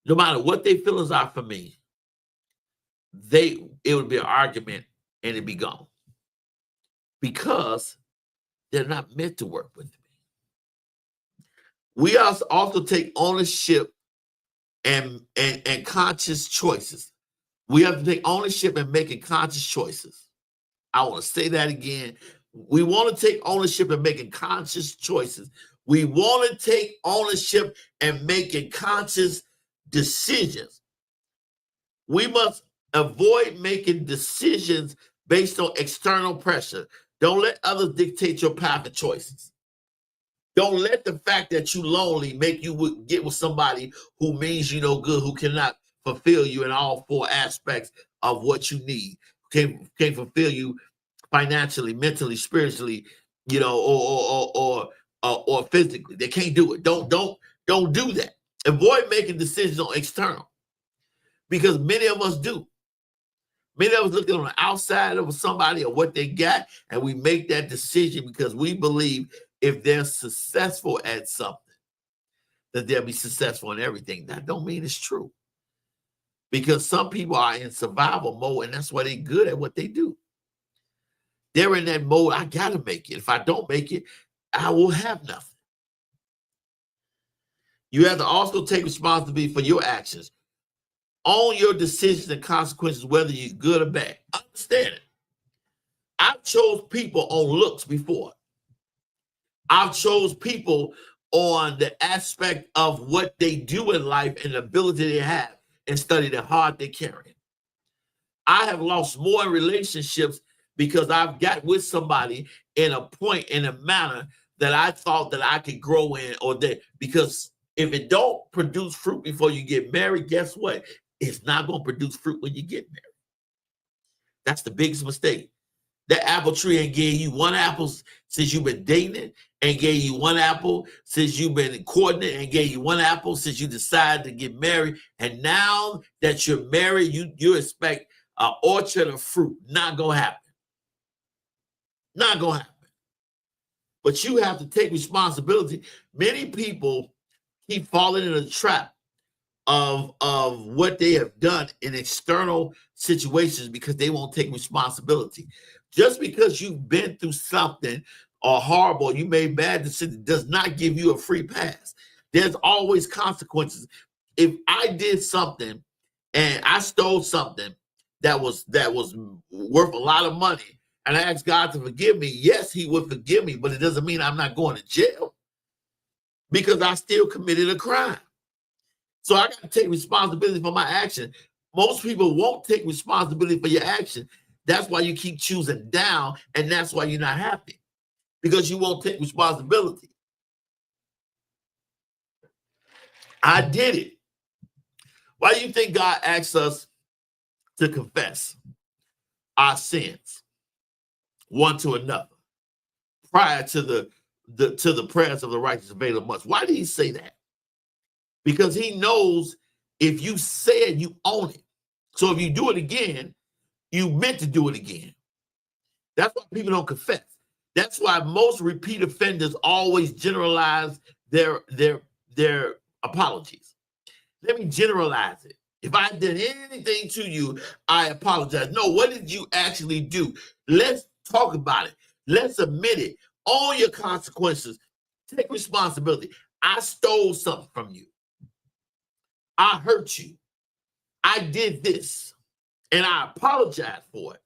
no matter what their feelings are for me, it would be an argument and it'd be gone. Because they're not meant to work with me. We also take ownership and conscious choices. We have to take ownership in making conscious choices. I want to say that again. We want to take ownership in making conscious choices. We want to take ownership and making conscious decisions. We must avoid making decisions based on external pressure. Don't let others dictate your path of choices. Don't let the fact that you're lonely make you get with somebody who means you no good, who cannot fulfill you in all four aspects of what you need. Can't fulfill you financially, mentally, spiritually, you know, or physically. They can't do it. Don't do that. Avoid making decisions on external, because many of us do. Many of us look on the outside of somebody or what they got, and we make that decision because we believe if they're successful at something, that they'll be successful in everything. That don't mean it's true. Because some people are in survival mode, and that's why they're good at what they do. They're in that mode, I got to make it. If I don't make it, I will have nothing. You have to also take responsibility for your actions. Own your decisions and consequences, whether you're good or bad. Understand it. I've chose people on looks before. I've chose people on the aspect of what they do in life and the ability they have, and study the hard they carry. I have lost more in relationships because I've got with somebody in a point, in a manner that I thought that I could grow in, or that, because if it don't produce fruit before you get married, guess what? It's not going to produce fruit when you get married. That's the biggest mistake. That apple tree ain't gave you one apple since you've been dating it, and gave you one apple since you've been courting it, and gave you one apple since you decided to get married. And now that you're married, you expect an orchard of fruit. Not going to happen. Not going to happen. But you have to take responsibility. Many people keep falling in a trap of what they have done in external situations because they won't take responsibility. Just because you've been through something or horrible, you made bad decisions, does not give you a free pass. There's always consequences. If I did something and I stole something that was worth a lot of money, and I asked God to forgive me, yes, he would forgive me, but it doesn't mean I'm not going to jail, because I still committed a crime. So I got to take responsibility for my action. Most people won't take responsibility for your action. That's why you keep choosing down, and that's why you're not happy, because you won't take responsibility. I did it. Why do you think God asks us to confess our sins one to another prior to the prayers of the righteous avail much? Why did he say that? Because he knows if you say it, you own it. So if you do it again, you meant to do it again. That's why people don't confess. That's why most repeat offenders always generalize their apologies. Let me generalize it. If I did anything to you, I apologize. No, what did you actually do? Let's talk about it. Let's admit it. Own your consequences. Take responsibility. I stole something from you. I hurt you. I did this, and I apologize for it.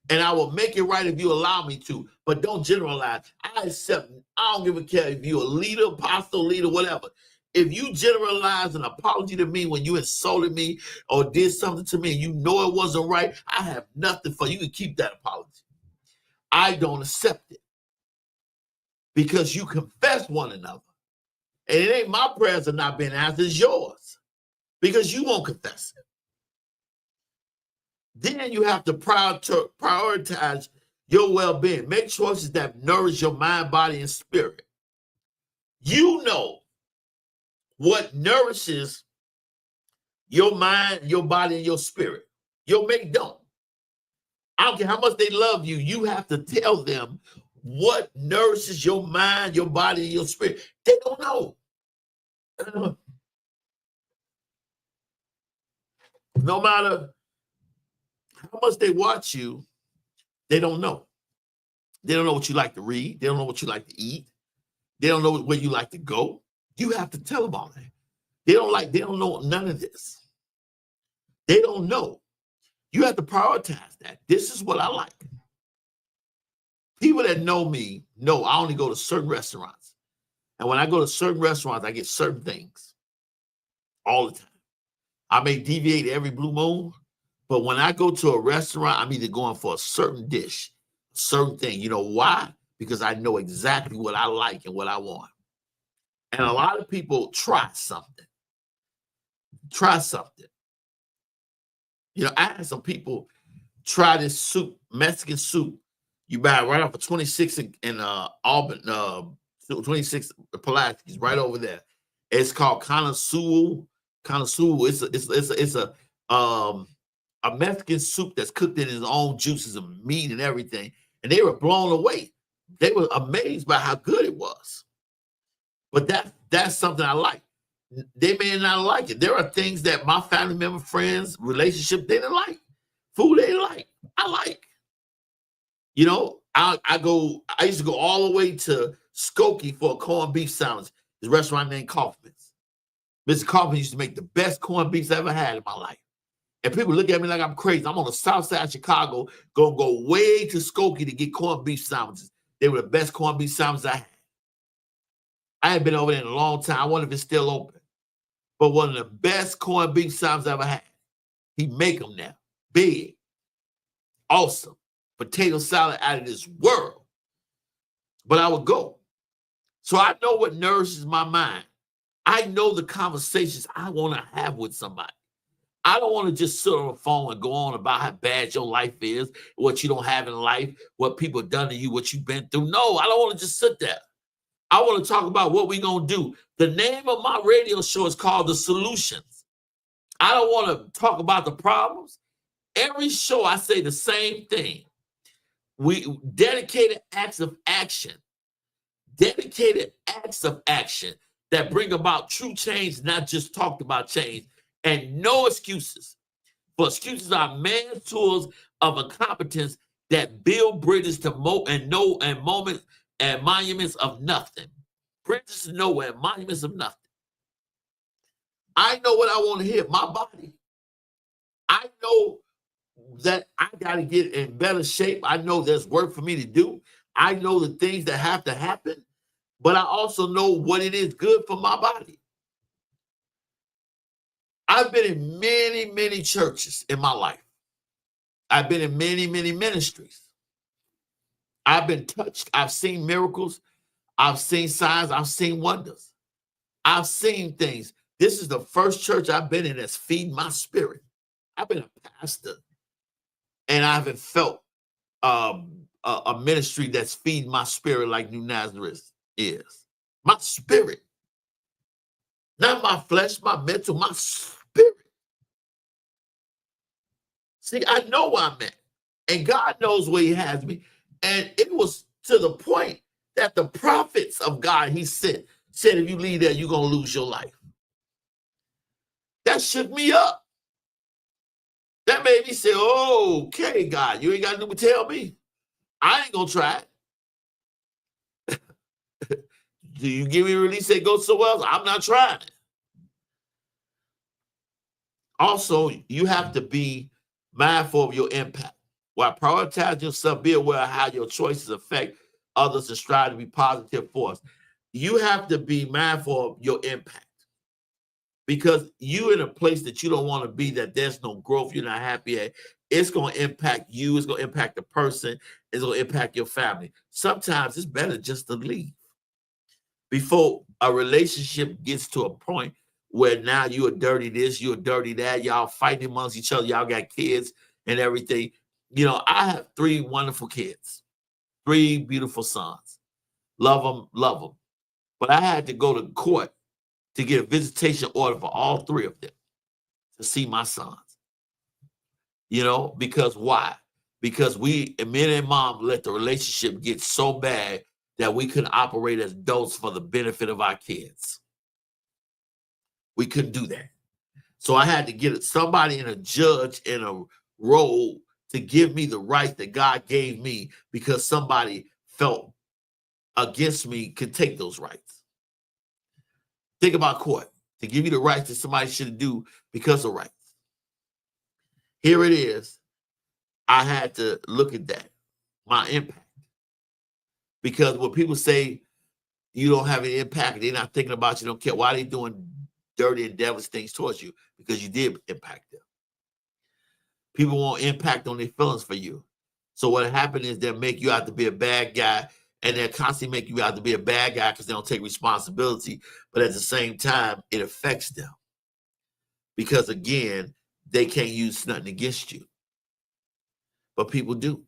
And I will make it right if you allow me to. But don't generalize. I accept. I don't give a care if you're a leader, apostle, leader, whatever. If you generalize an apology to me when you insulted me or did something to me and you know it wasn't right, I have nothing for you. You can keep that apology. I don't accept it, because you confess one another. And it ain't my prayers are not being answered, it's yours, because you won't confess it. Then you have to prioritize your well-being. Make choices that nourish your mind, body, and spirit. You know what nourishes your mind, your body, and your spirit. Your mate don't. I don't care how much they love you. You have to tell them what nourishes your mind, your body, and your spirit. They don't know. No matter how much they watch you, they don't know. They don't know what you like to read. They don't know what you like to eat. They don't know where you like to go. You have to tell them all that. They don't know none of this. They don't know. You have to prioritize that. This is what I like. People that know me know I only go to certain restaurants. And when I go to certain restaurants, I get certain things all the time. I may deviate every blue moon, but when I go to a restaurant, I'm either going for a certain dish, a certain thing. You know why? Because I know exactly what I like and what I want. And a lot of people try something. Try something. You know, I had some people try this soup, Mexican soup. You buy it right off of 26 in Auburn, 26 Pulaski's, right over there. It's called Connoisseur. It's a Mexican soup that's cooked in its own juices and meat and everything. And they were blown away. They were amazed by how good it was. But that's something I like. They may not like it. There are things that my family member, friends, relationship, they didn't like. Food they didn't like. I like. You know, I used to go all the way to Skokie for a corned beef sandwich. This restaurant named Kaufman's. Mr. Kaufman used to make the best corned beefs I ever had in my life. And people look at me like I'm crazy. I'm on the south side of Chicago, gonna go way to Skokie to get corned beef sandwiches. They were the best corned beef sandwiches I had. I hadn't been over there in a long time. I wonder if it's still open. But one of the best corned beef sandwiches I ever had. He make them now. Big. Awesome. Potato salad out of this world. But I would go. So I know what nourishes my mind. I know the conversations I want to have with somebody. I don't want to just sit on the phone and go on about how bad your life is, what you don't have in life, what people have done to you, what you've been through. No, I don't want to just sit there. I want to talk about what we're going to do. The name of my radio show is called The Solutions. I don't want to talk about the problems. Every show I say the same thing. We dedicated acts of action that bring about true change, not just talked about change, and no excuses. For excuses are man's tools of incompetence that build bridges to moments and monuments of nothing. Bridges to nowhere, monuments of nothing. I know what I want to hear, my body. I know that I got to get in better shape. I know there's work for me to do. I know the things that have to happen, but I also know what it is good for my body. I've been in many, many churches in my life. I've been in many, many ministries. I've been touched. I've seen miracles. I've seen signs. I've seen wonders. I've seen things. This is the first church I've been in that's feeding my spirit. I've been a pastor, and I haven't felt a ministry that's feeding my spirit like New Nazareth is. My spirit. Not my flesh, my mental, my spirit. See, I know where I'm at. And God knows where he has me. And it was to the point that the prophets of God he sent said, if you leave there, you're going to lose your life. That shook me up. That made me say, oh, okay, God, you ain't got to tell me. I ain't going to try it. Do you give me a release that goes somewhere else? I'm not trying it. Also, you have to be mindful of your impact. While prioritizing yourself, be aware of how your choices affect others and strive to be positive force. You have to be mindful of your impact because you're in a place that you don't want to be, that there's no growth, you're not happy at. It's going to impact you. It's going to impact the person. It's going to impact your family. Sometimes it's better just to leave before a relationship gets to a point where now you're dirty this, you're dirty that, y'all fighting amongst each other, y'all got kids and everything. You know, I have 3 wonderful kids, 3 beautiful sons. Love them, love them. But I had to go to court to get a visitation order for all 3 of them to see my sons. You know, because why? Because me and mom let the relationship get so bad that we couldn't operate as adults for the benefit of our kids. We couldn't do that. So I had to get somebody in a judge in a role to give me the rights that God gave me because somebody felt against me could take those rights. Think about court. To give you the rights that somebody should do because of rights. Here it is. I had to look at that, my impact. Because when people say you don't have any impact, they're not thinking about you, don't care. Why are they doing dirty and devilish things towards you? Because you did impact them. People want impact on their feelings for you. So what happened is they'll make you out to be a bad guy, and they'll constantly make you out to be a bad guy because they don't take responsibility. But at the same time, it affects them. Because again, they can't use nothing against you. But people do.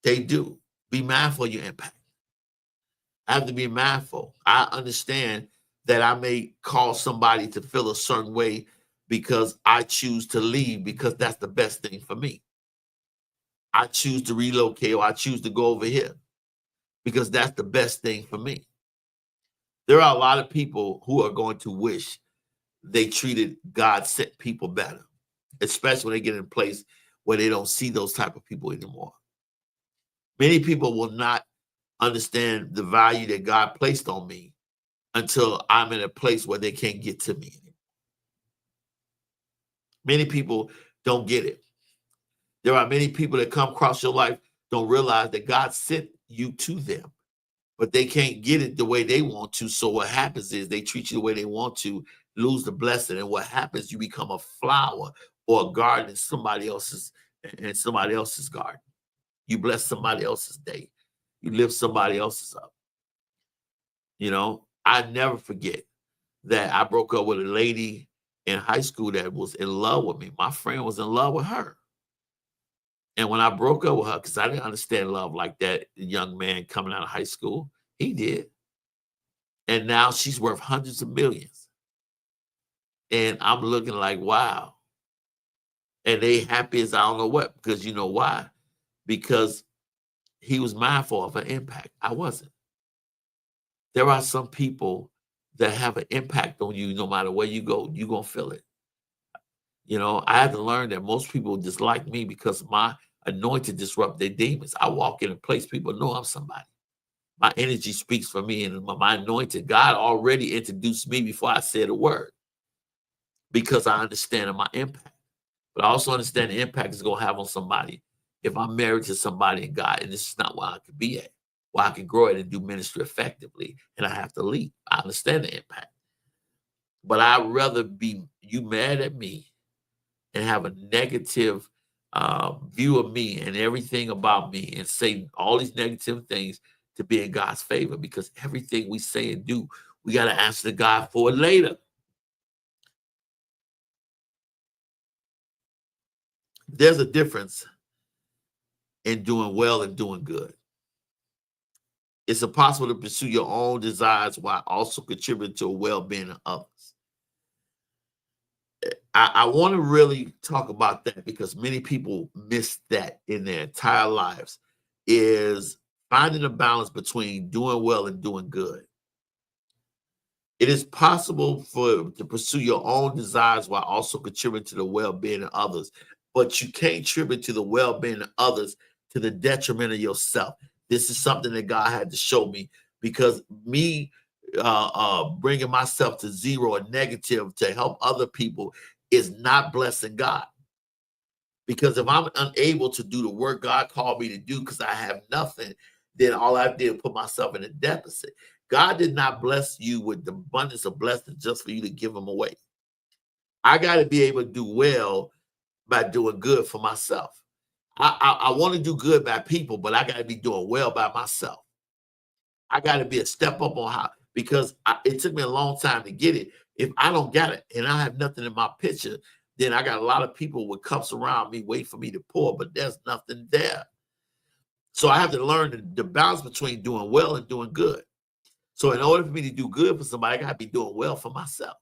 They do. Be mindful of your impact. I have to be mindful. I understand that I may cause somebody to feel a certain way because I choose to leave because that's the best thing for me. I choose to relocate or I choose to go over here because that's the best thing for me. There are a lot of people who are going to wish they treated God sent people better, especially when they get in a place where they don't see those type of people anymore. Many people will not understand the value that God placed on me until I'm in a place where they can't get to me. Many people don't get it. There are many people that come across your life, don't realize that God sent you to them, but they can't get it the way they want to. So what happens is they treat you the way they want to, lose the blessing. And what happens, you become a flower or a garden in somebody else's garden. You bless somebody else's day. You lift somebody else's up. You know, I never forget that I broke up with a lady in high school that was in love with me. My friend was in love with her. And when I broke up with her, because I didn't understand love like that, the young man coming out of high school, he did. And now she's worth hundreds of millions. And I'm looking like, wow. And they happy as I don't know what, because you know why? Because he was mindful of an impact. I wasn't. There are some people that have an impact on you no matter where you go, you're going to feel it. You know, I had to learn that most people dislike me because my anointing disrupt their demons. I walk in a place, people know I'm somebody. My energy speaks for me, and my anointing, God already introduced me before I said a word because I understand my impact. But I also understand the impact it's going to have on somebody if I'm married to somebody in God, and this is not where I could be at, where I can grow it and do ministry effectively, and I have to leave. I understand the impact. But I'd rather be you mad at me and have a negative view of me and everything about me and say all these negative things to be in God's favor, because everything we say and do, we got to answer to God for it later. There's a difference in doing well and doing good. It's impossible to pursue your own desires while also contributing to a well-being of others. I want to really talk about that because many people miss that in their entire lives, is finding a balance between doing well and doing good. It is possible to pursue your own desires while also contributing to the well-being of others, but you can't contribute to the well-being of others to the detriment of yourself. This is something that God had to show me, because me bringing myself to zero or negative to help other people is not blessing God. Because if I'm unable to do the work God called me to do because I have nothing, then all I did was put myself in a deficit. God did not bless you with the abundance of blessings just for you to give them away. I got to be able to do well by doing good for myself. I want to do good by people, but I got to be doing well by myself. I got to be a step up on how, because it took me a long time to get it. If I don't get it and I have nothing in my picture, then I got a lot of people with cups around me wait for me to pour, but there's nothing there. So I have to learn the balance between doing well and doing good. So in order for me to do good for somebody, I got to be doing well for myself.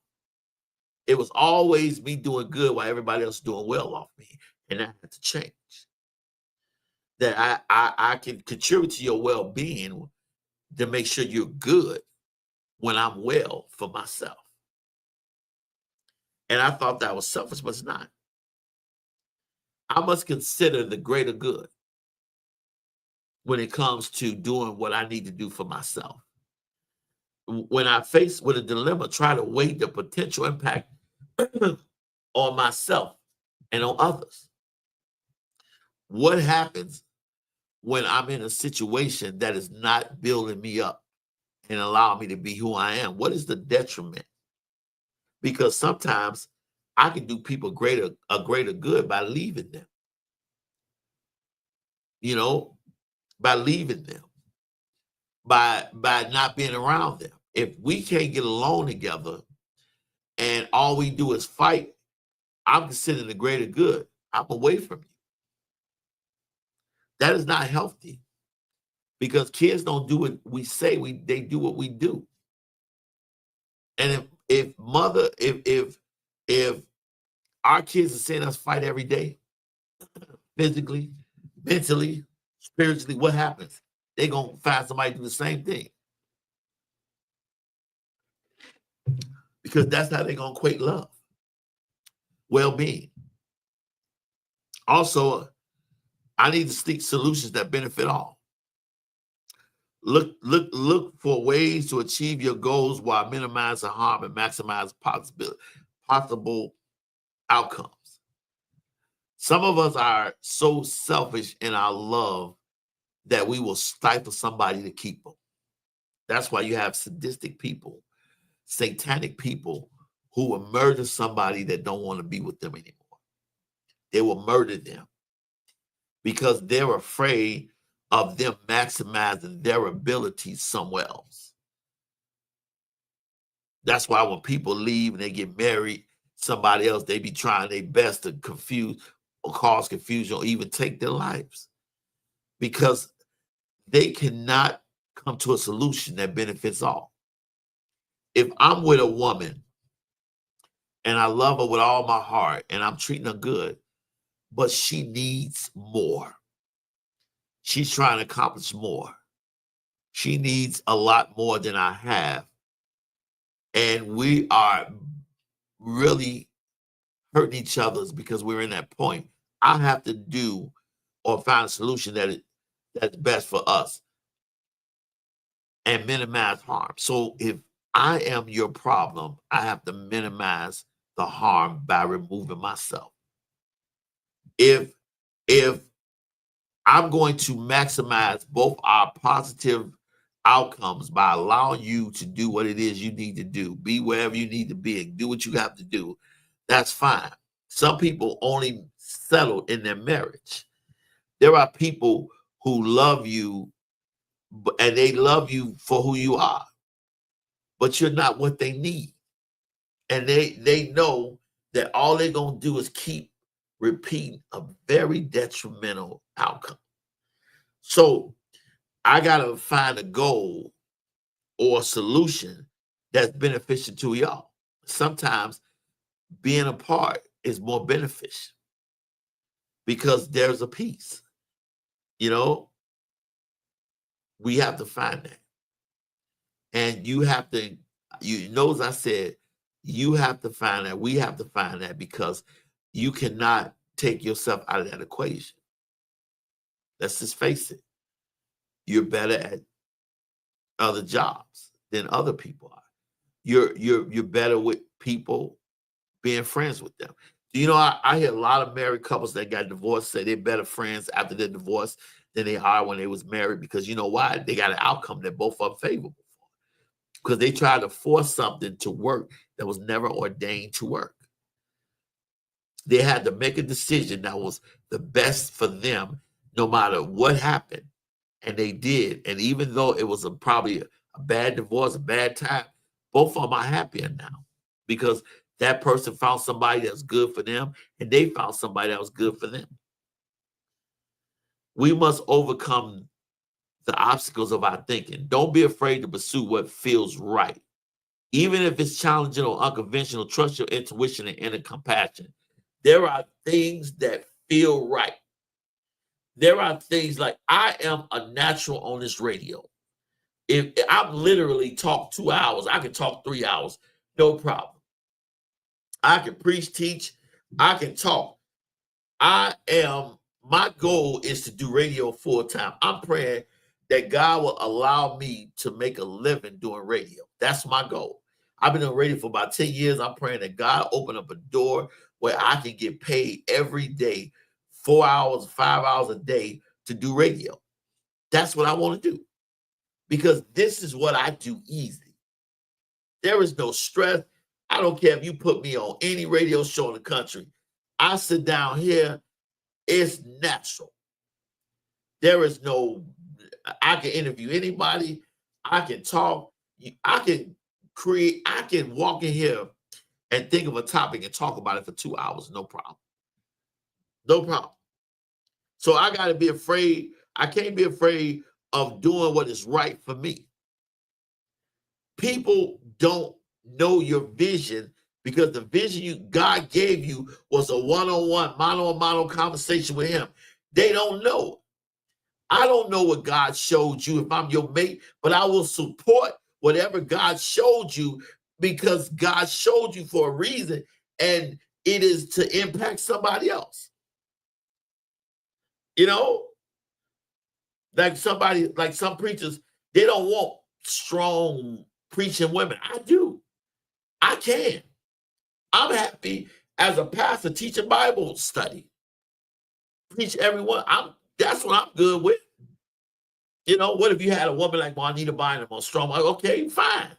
It was always me doing good while everybody else doing well off me, and that had to change. That I can contribute to your well-being to make sure you're good when I'm well for myself. And I thought that was selfish, but it's not. I must consider the greater good when it comes to doing what I need to do for myself. When I face with a dilemma, try to weigh the potential impact on myself and on others. What happens when I'm in a situation that is not building me up and allowing me to be who I am? What is the detriment? Because sometimes I can do people a greater good by leaving them. You know, by leaving them, by not being around them. If we can't get along together and all we do is fight, I'm considering the greater good. I'm away from you. That is not healthy, because kids don't do what we say. They do what we do. And if our kids are seeing us fight every day, physically, mentally, spiritually, what happens? They're gonna find somebody to do the same thing. because that's how they're going to equate love, well-being. Also, I need to seek solutions that benefit all. Look for ways to achieve your goals while minimizing harm and maximize possible outcomes. Some of us are so selfish in our love that we will stifle somebody to keep them. That's why you have sadistic people, satanic people who will murder somebody that don't want to be with them anymore. They will murder them because they're afraid of them maximizing their abilities somewhere else. That's why when people leave and they get married, somebody else, they be trying their best to confuse or cause confusion or even take their lives because they cannot come to a solution that benefits all. If I'm with a woman and I love her with all my heart and I'm treating her good, but she needs more. She's trying to accomplish more. She needs a lot more than I have. And we are really hurting each other because we're in that point. I have to do or find a solution that's best for us and minimize harm. So if I am your problem, I have to minimize the harm by removing myself. If I'm going to maximize both our positive outcomes by allowing you to do what it is you need to do, be wherever you need to be, and do what you have to do, that's fine. Some people only settle in their marriage. There are people who love you, and they love you for who you are, but you're not what they need. And they know that all they're going to do is keep repeating a very detrimental outcome. So I got to find a goal or a solution that's beneficial to y'all. Sometimes being apart is more beneficial because there's a peace. You know, we have to find that. And you have to, as I said, you have to find that. We have to find that because you cannot take yourself out of that equation. Let's just face it. You're better at other jobs than other people are. You're better with people being friends with them. You know, I hear a lot of married couples that got divorced say they're better friends after their divorce than they are when they was married because you know why? They got an outcome that both of them favorable for. Because they tried to force something to work that was never ordained to work. They had to make a decision that was the best for them no matter what happened. And they did. And even though it was probably a bad divorce, a bad time, both of them are happier now because that person found somebody that's good for them and they found somebody that was good for them. We must overcome the obstacles of our thinking. Don't be afraid to pursue what feels right. Even if it's challenging or unconventional, trust your intuition and inner compassion. There are things that feel right. There are things like I am a natural on this radio. If I'm literally talk 2 hours, I can talk 3 hours, no problem. I can preach, teach, I can talk. My goal is to do radio full time. I'm praying that God will allow me to make a living doing radio. That's my goal. I've been doing radio for about 10 years. I'm praying that God open up a door where I can get paid every day, 4 hours, 5 hours a day to do radio. That's what I want to do because this is what I do easy. There is no stress. I don't care if you put me on any radio show in the country. I sit down here. It's natural. There is no, I can interview anybody. I can talk. I can create. I can walk in here and think of a topic and talk about it for 2 hours. No problem. No problem. So I got to be afraid. I can't be afraid of doing what is right for me. People don't know your vision because the vision God gave you was a one-on-one, mano-a-mano conversation with him. They don't know. I don't know what God showed you if I'm your mate, but I will support whatever God showed you because God showed you for a reason, and it is to impact somebody else. You know, like some preachers, they don't want strong preaching women. I do. I can. I'm happy as a pastor teaching Bible study. Preach everyone. That's what I'm good with. You know, what if you had a woman like Juanita Bynum on strong? Okay, fine.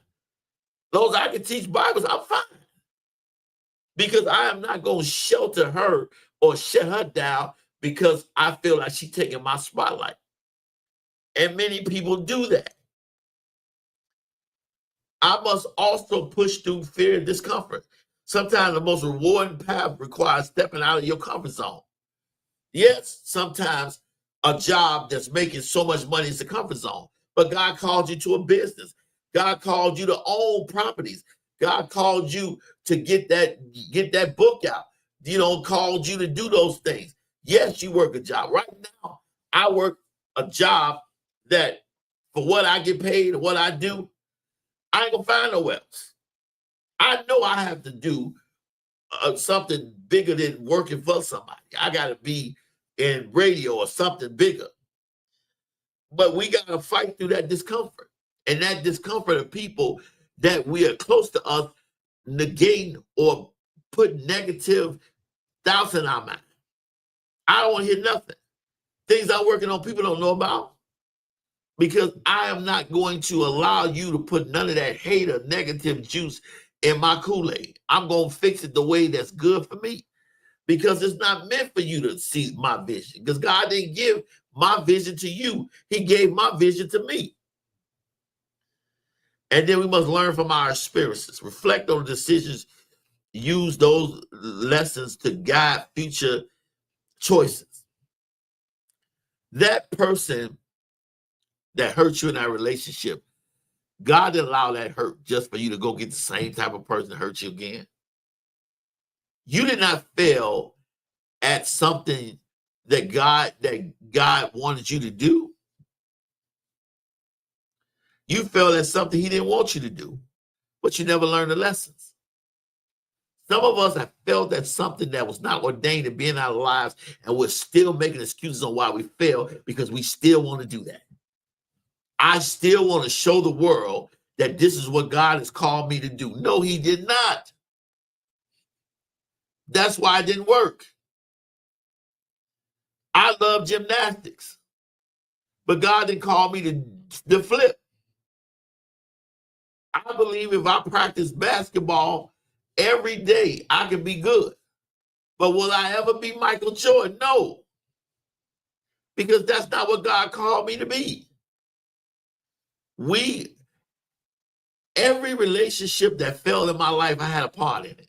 Those I can teach Bibles, I'm fine. Because I am not going to shelter her or shut her down because I feel like she's taking my spotlight. And many people do that. I must also push through fear and discomfort. Sometimes the most rewarding path requires stepping out of your comfort zone. Yes, sometimes a job that's making so much money is a comfort zone, but God called you to a business. God called you to own properties. God called you to get that book out. You know, called you to do those things. Yes, you work a job. Right now, I work a job that for what I get paid and what I do, I ain't gonna find nowhere else. I know I have to do something bigger than working for somebody. I got to be in radio or something bigger. But we got to fight through that discomfort. And that discomfort of people that we are close to us negate or put negative thoughts in our mind. I don't want to hear nothing. Things I'm working on, people don't know about. Because I am not going to allow you to put none of that hate or negative juice in my Kool-Aid. I'm going to fix it the way that's good for me. Because it's not meant for you to see my vision. Because God didn't give my vision to you. He gave my vision to me. And then we must learn from our experiences. Reflect on the decisions. Use those lessons to guide future choices. That person that hurt you in that relationship, God didn't allow that hurt just for you to go get the same type of person to hurt you again. You did not fail at something that God wanted you to do. You failed at something he didn't want you to do, but you never learned the lessons. Some of us have failed at something that was not ordained to be in our lives, and we're still making excuses on why we failed because we still want to do that. I still want to show the world that this is what God has called me to do. No, he did not. That's why it didn't work. I love gymnastics, but God didn't call me to flip. I believe if I practice basketball every day, I can be good. But will I ever be Michael Jordan? No. Because that's not what God called me to be. Every relationship that failed in my life, I had a part in it.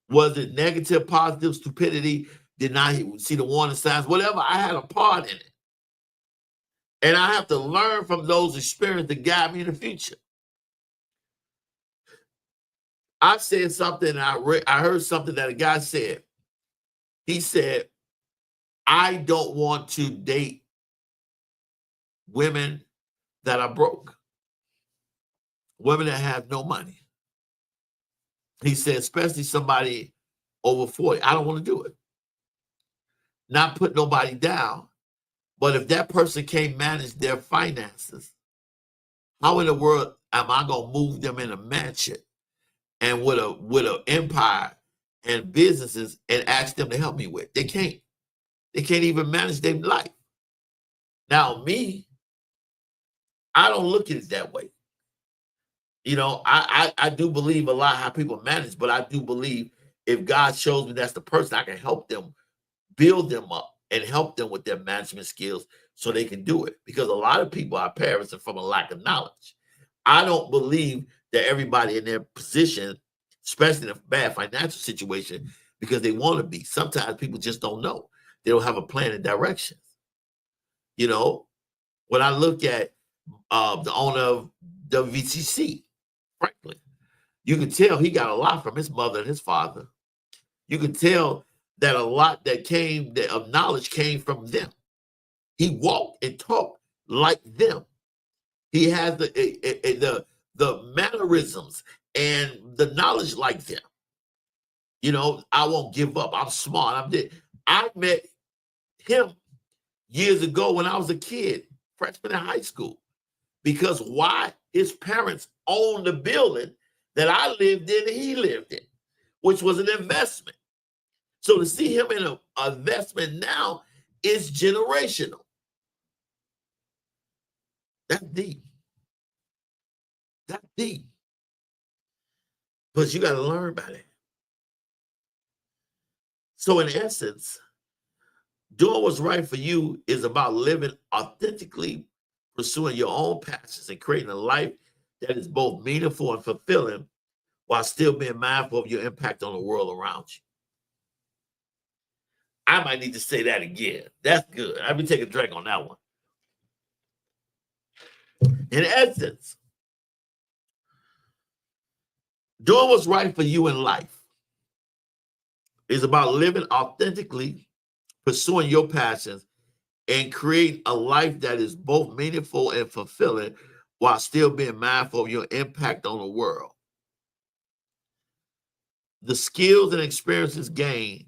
Was it negative, positive, stupidity? Did not see the warning signs? Whatever, I had a part in it. And I have to learn from those experiences to guide me in the future. I said something, I heard something that a guy said. He said, I don't want to date women that are broke, women that have no money. He said, especially somebody over 40. I don't want to do it. Not put nobody down, but if that person can't manage their finances, how in the world am I going to move them in a mansion and with an empire and businesses and ask them to help me with? They can't. They can't even manage their life. Now, me, I don't look at it that way. You know, I do believe a lot how people manage, but I do believe if God shows me that's the person, I can help them, build them up, and help them with their management skills so they can do it. Because a lot of people, our parents, are from a lack of knowledge. I don't believe that everybody in their position, especially in a bad financial situation, because they want to be. Sometimes people just don't know. They don't have a plan and direction. You know, when I look at the owner of WCC, Franklin, you can tell he got a lot from his mother and his father. You can tell that a lot of knowledge came from them. He walked and talked like them. He has the the mannerisms and the knowledge like them. You know, I won't give up. I'm smart. I met him years ago when I was a kid, freshman in high school. Because why? His parents owned the building that I lived in and he lived in, which was an investment. So to see him in an investment now is generational. That's deep. That's deep. But you got to learn about it. So in essence, doing what's right for you is about living authentically, pursuing your own passions, and creating a life that is both meaningful and fulfilling while still being mindful of your impact on the world around you. I might need to say that again. That's good. I'll be taking a drink on that one. In essence, doing what's right for you in life is about living authentically, pursuing your passions, and create a life that is both meaningful and fulfilling while still being mindful of your impact on the world. The skills and experiences gained,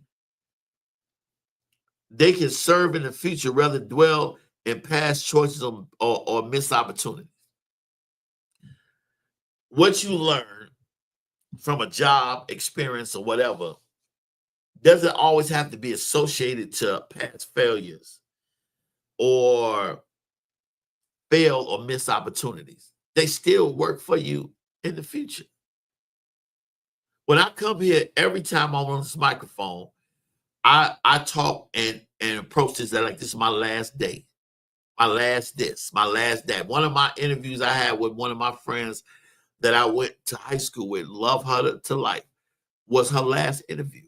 they can serve in the future rather than dwell in past choices or missed opportunities. What you learn from a job experience or whatever doesn't always have to be associated to past failures or failed or missed opportunities. They still work for you in the future. When I come here, every time I'm on this microphone, I talk and approach this like this is my last day, my last this, my last that. One of my interviews I had with one of my friends that I went to high school with, love her to life, was her last interview.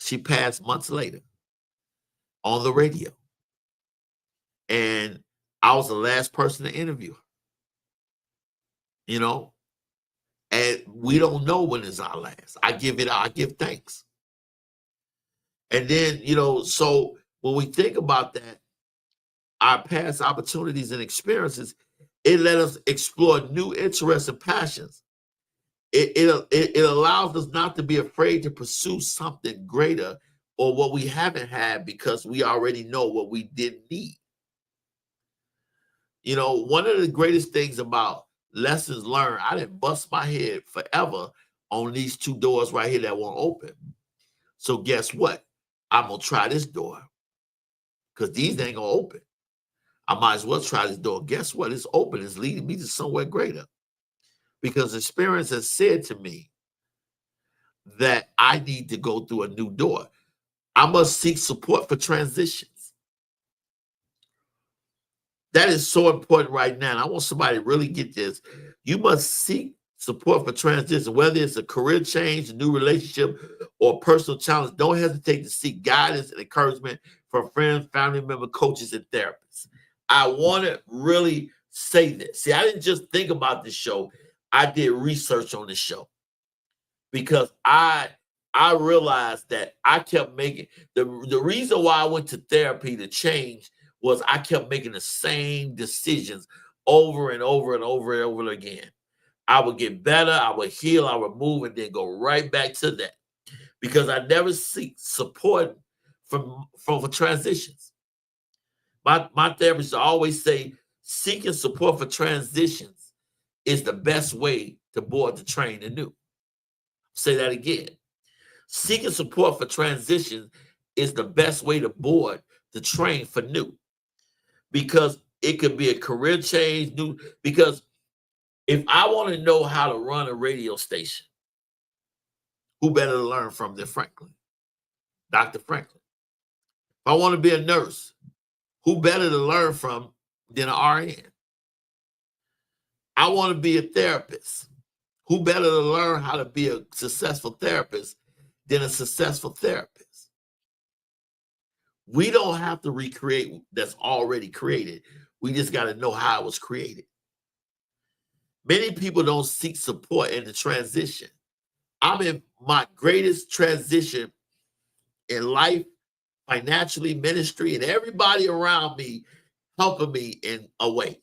She passed months later on the radio. And I was the last person to interview her. You know, and we don't know when it's our last. I give thanks. And then, you know, so when we think about that, our past opportunities and experiences, it let us explore new interests and passions. It allows us not to be afraid to pursue something greater or what we haven't had because we already know what we didn't need. You know, one of the greatest things about lessons learned, I didn't bust my head forever on these two doors right here that won't open. So guess what? I'm going to try this door because these ain't going to open. I might as well try this door. Guess what? It's open. It's leading me to somewhere greater. Because experience has said to me that I need to go through a new door. I must seek support for transitions. That is so important right now. And I want somebody to really get this. You must seek support for transition, whether it's a career change, a new relationship, or personal challenge. Don't hesitate to seek guidance and encouragement from friends, family members, coaches, and therapists. I want to really say this. See, I didn't just think about this show. I did research on this show because I realized that I kept making the reason why I went to therapy to change was I kept making the same decisions over and over and over and over again. I would get better, I would heal, I would move, and then go right back to that because I never seek support for transitions. My therapist always say seeking support for transitions is the best way to board the train anew. Say that again. Seeking support for transition is the best way to board the train for new. Because it could be a career change, because if I want to know how to run a radio station, who better to learn from than Franklin, Dr. Franklin? If I want to be a nurse, who better to learn from than an RN? I want to be a therapist. Who better to learn how to be a successful therapist than a successful therapist? We don't have to recreate that's already created. We just got to know how it was created. Many people don't seek support in the transition. I'm in my greatest transition in life, financially, ministry, and everybody around me helping me in a way.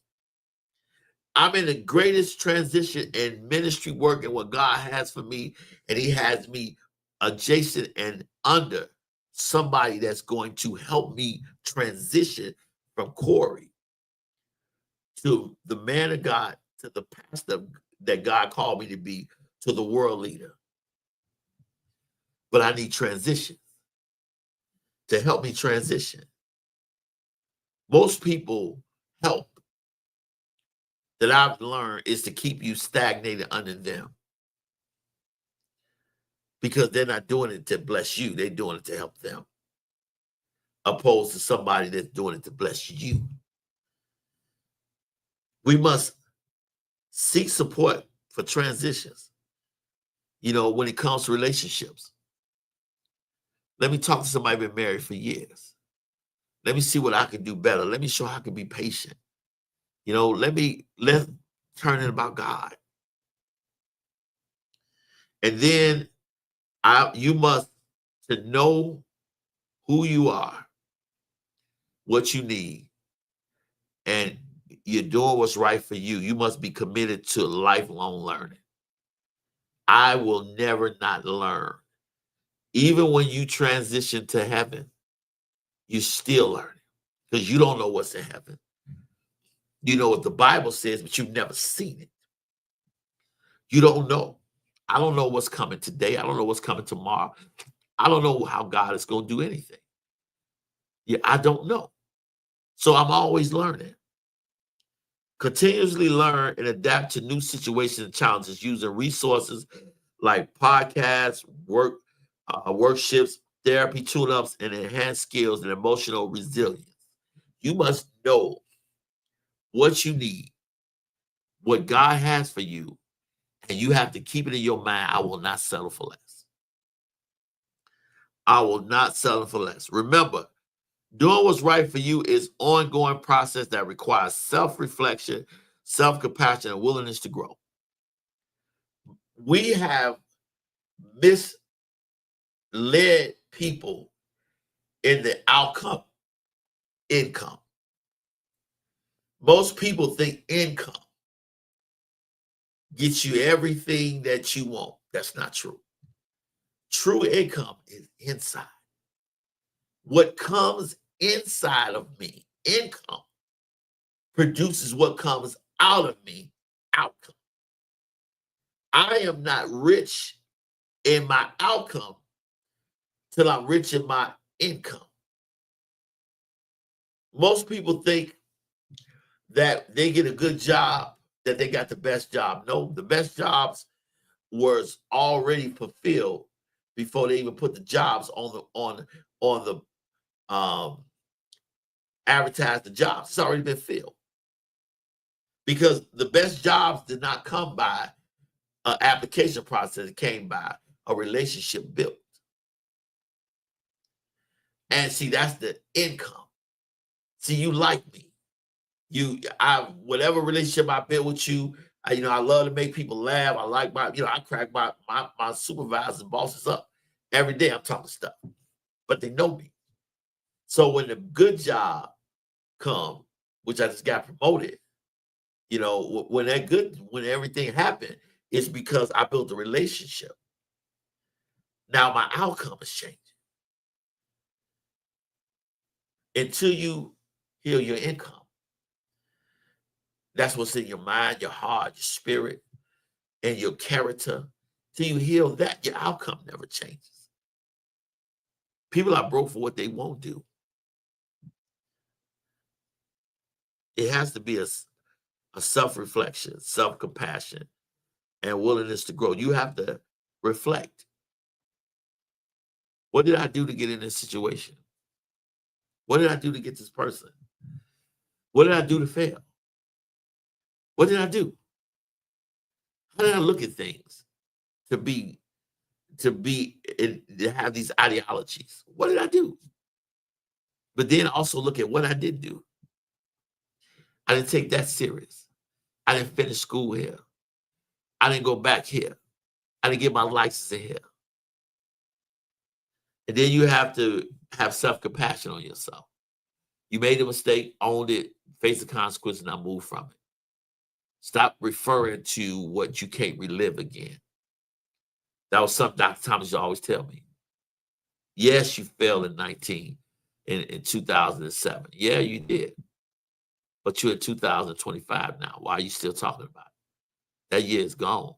I'm in the greatest transition in ministry work and what God has for me, and He has me adjacent and under somebody that's going to help me transition from Corey to the man of God, to the pastor that God called me to be, to the world leader. But I need transition to help me transition. Most people help that I've learned is to keep you stagnated under them, because they're not doing it to bless you. They're doing it to help them, opposed to somebody that's doing it to bless you. We must seek support for transitions. When it comes to relationships, let me talk to somebody been married for years. Let me see what I can do better. Let me show how I can be patient. Let's turn it about God. And then you must to know who you are, what you need, and you're doing what's right for you. You must be committed to lifelong learning. I will never not learn. Even when you transition to heaven, you're still learning, because you don't know what's in heaven. You know what the Bible says, but you've never seen it. You don't know. I don't know what's coming today. I don't know what's coming tomorrow. I don't know how God is going to do anything. Yeah, I don't know. So I'm always learning. Continuously learn and adapt to new situations and challenges using resources like podcasts, workshops, therapy tune-ups, and enhanced skills and emotional resilience. You must know what you need, what God has for you, and you have to keep it in your mind. I will not settle for less. I will not settle for less. Remember, doing what's right for you is an ongoing process that requires self-reflection, self-compassion, and willingness to grow. We have misled people in the outcome, income. Most people think income gets you everything that you want. That's not true. True income is inside. What comes inside of me, income, produces what comes out of me, outcome. I am not rich in my outcome till I'm rich in my income. Most people think that they get a good job, that they got the best job. No, the best jobs was already fulfilled before they even put the jobs on the advertise the jobs. It's already been filled, because the best jobs did not come by an application process. It came by a relationship built. And see, that's the income. See, you like me. Whatever relationship I built with you, I love to make people laugh. I like I crack my supervisors and bosses up every day. I'm talking stuff, but they know me. So when the good job come, which I just got promoted, when everything happened, it's because I built a relationship. Now my outcome is changing. Until you heal your income, that's what's in your mind, your heart, your spirit, and your character. Till you heal that, your outcome never changes. People are broke for what they won't do. It has to be a self-reflection, self-compassion, and willingness to grow. You have to reflect. What did I do to get in this situation? What did I do to get this person? What did I do to fail? What did I do? How did I look at things to have these ideologies? What did I do? But then also look at what I did do. I didn't take that serious. I didn't finish school here. I didn't go back here. I didn't get my license in here. And then you have to have self-compassion on yourself. You made a mistake, owned it, face the consequences, and now move from it. Stop referring to what you can't relive again. That was something Dr. Thomas used to always tell me. Yes, you failed in 2007. Yeah, you did. But you're in 2025 now. Why are you still talking about it? That year is gone.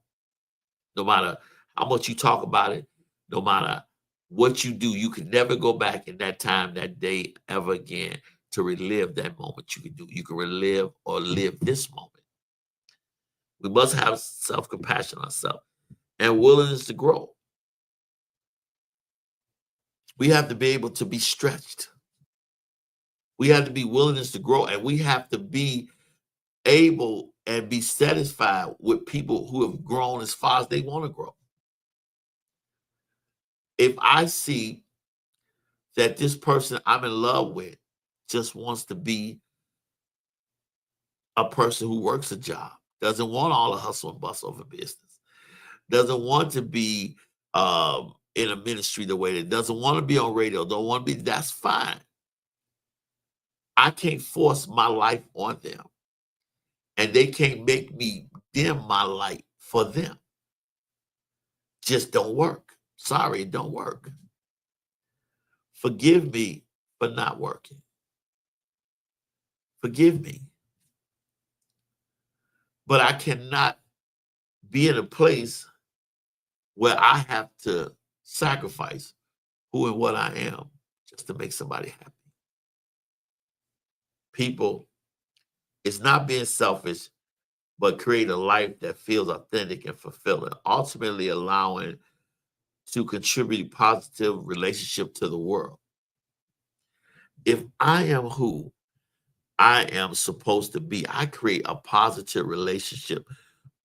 No matter how much you talk about it, no matter what you do, you can never go back in that time, that day ever again to relive that moment. You can relive or live this moment. We must have self-compassion on ourselves and willingness to grow. We have to be able to be stretched. We have to be willingness to grow, and we have to be able and be satisfied with people who have grown as far as they want to grow. If I see that this person I'm in love with just wants to be a person who works a job, doesn't want all the hustle and bustle of a business, doesn't want to be in a ministry the way that doesn't want to be on radio, don't want to be, that's fine. I can't force my life on them, and they can't make me dim my light for them. Just don't work. Sorry, it don't work. Forgive me for not working. Forgive me. But I cannot be in a place where I have to sacrifice who and what I am just to make somebody happy. People, it's not being selfish, but create a life that feels authentic and fulfilling, ultimately allowing to contribute positive relationship to the world. If I am who I am supposed to be, I create a positive relationship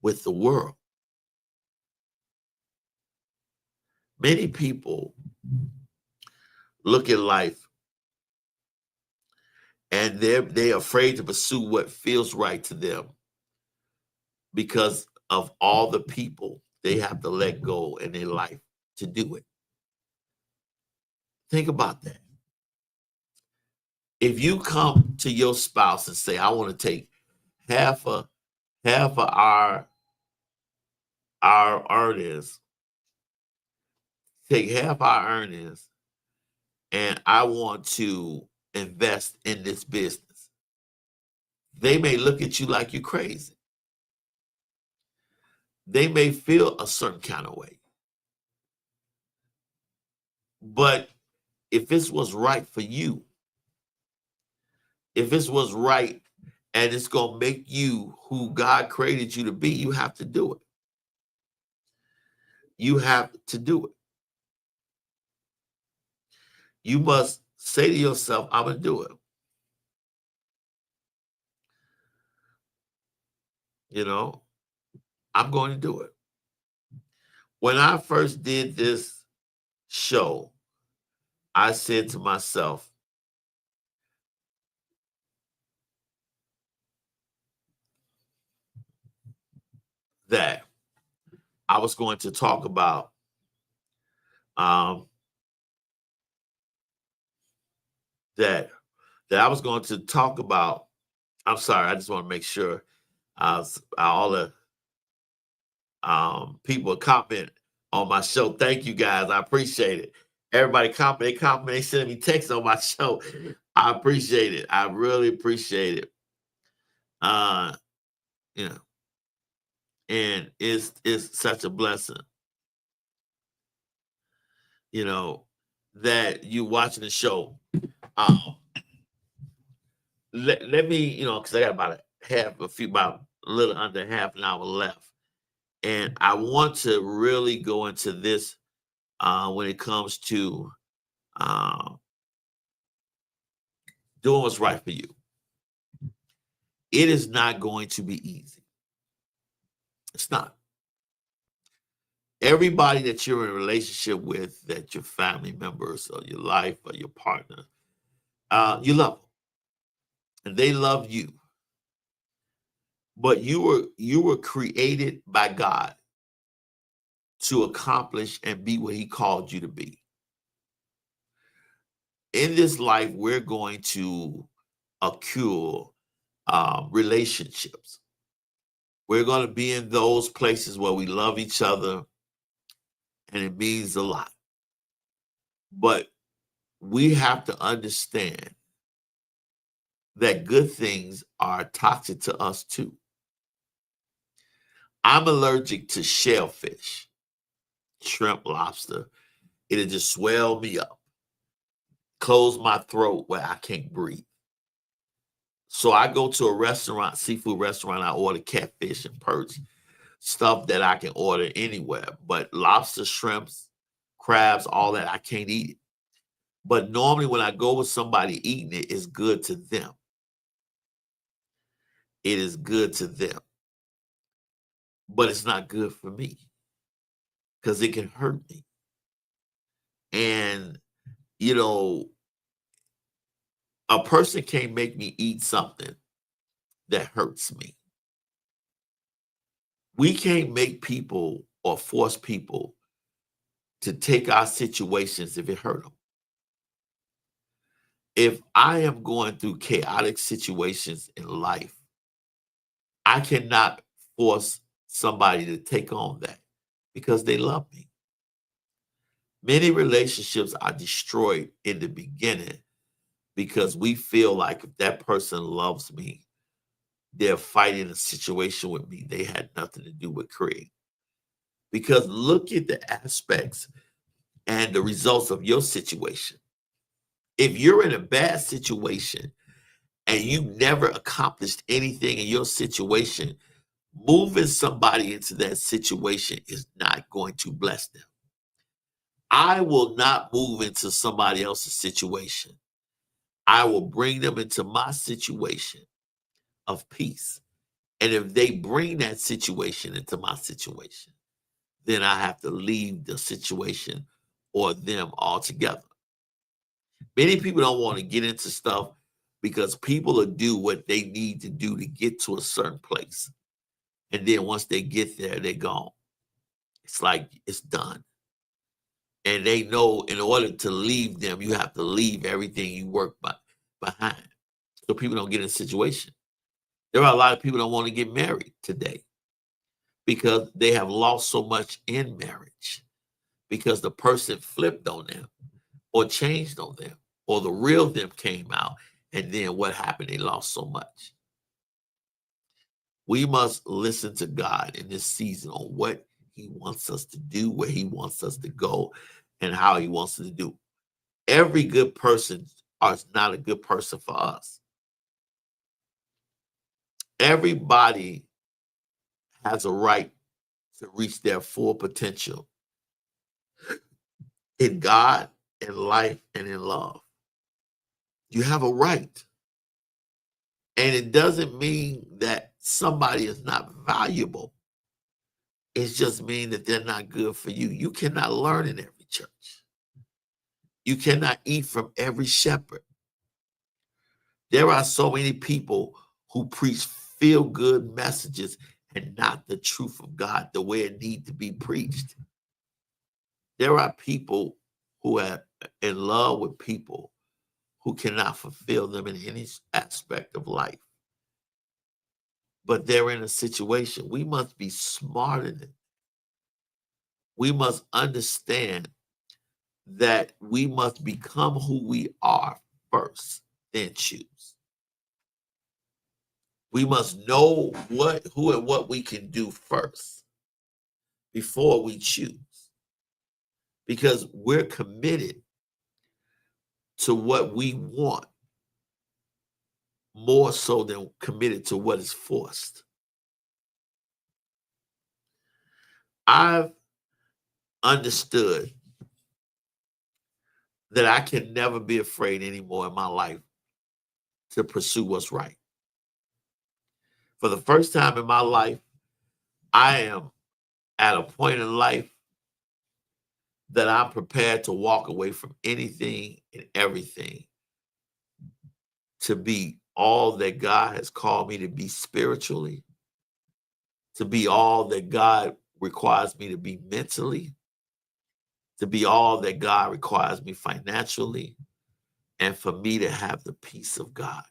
with the world. Many people look at life and they're afraid to pursue what feels right to them because of all the people they have to let go in their life to do it. Think about that. If you come to your spouse and say, I want to take half of our earnings, take half our earnings, and I want to invest in this business, they may look at you like you're crazy. They may feel a certain kind of way. But if this was right for you, if this was right and it's going to make you who God created you to be, you have to do it. You have to do it. You must say to yourself, I'm going to do it. You know, I'm going to do it. When I first did this show, I said to myself, that I was going to talk about that I was going to talk about. I'm sorry, I just want to make sure all the people comment on my show. Thank you guys, I appreciate it. Everybody comment, they send me texts on my show. I appreciate it. I really appreciate it. You know, and it's such a blessing. You know that you watching the show. Let me, because I got about about a little under half an hour left. And I want to really go into this when it comes to doing what's right for you. It is not going to be easy. It's not. Everybody that you're in a relationship with, that your family members or your life or your partner, you love them. And they love you. But you were created by God to accomplish and be what he called you to be. In this life, we're going to accrue relationships. We're going to be in those places where we love each other, and it means a lot. But we have to understand that good things are toxic to us too. I'm allergic to shellfish, shrimp, lobster. It'll just swell me up, close my throat where I can't breathe. So I go to a restaurant, seafood restaurant, I order catfish and perch, stuff that I can order anywhere. But lobster, shrimps, crabs, all that, I can't eat it. But normally when I go with somebody eating it, it's good to them. It is good to them. But it's not good for me because it can hurt me. And, you know, a person can't make me eat something that hurts me. We can't make people or force people to take our situations if it hurt them. If I am going through chaotic situations in life, I cannot force somebody to take on that because they love me. Many relationships are destroyed in the beginning because we feel like if that person loves me, they're fighting a situation with me they had nothing to do with creating. Because look at the aspects and the results of your situation. If you're in a bad situation and you never accomplished anything in your situation, moving somebody into that situation is not going to bless them. I will not move into somebody else's situation. I will bring them into my situation of peace. And if they bring that situation into my situation, then I have to leave the situation or them altogether. Many people don't want to get into stuff because people will do what they need to do to get to a certain place. And then once they get there, they're gone. It's like it's done. And they know in order to leave them, you have to leave everything you work behind. So people don't get in a situation. There are a lot of people that don't want to get married today because they have lost so much in marriage because the person flipped on them or changed on them or the real them came out. And then what happened? They lost so much. We must listen to God in this season on what he wants us to do, where he wants us to go, and how he wants us to do. Every good person is not a good person for us. Everybody has a right to reach their full potential in God, in life, and in love. You have a right. And it doesn't mean that somebody is not valuable. It just means that they're not good for you. You cannot learn in every church. You cannot eat from every shepherd. There are so many people who preach feel-good messages and not the truth of God the way it needs to be preached. There are people who are in love with people who cannot fulfill them in any aspect of life. But they're in a situation. We must be smarter than that. We must understand that we must become who we are first, then choose. We must know who and what we can do first before we choose. Because we're committed to what we want more so than committed to what is forced. I've understood that I can never be afraid anymore in my life to pursue what's right. For the first time in my life, I am at a point in life that I'm prepared to walk away from anything and everything to be all that God has called me to be spiritually, to be all that God requires me to be mentally, to be all that God requires me financially, and for me to have the peace of God.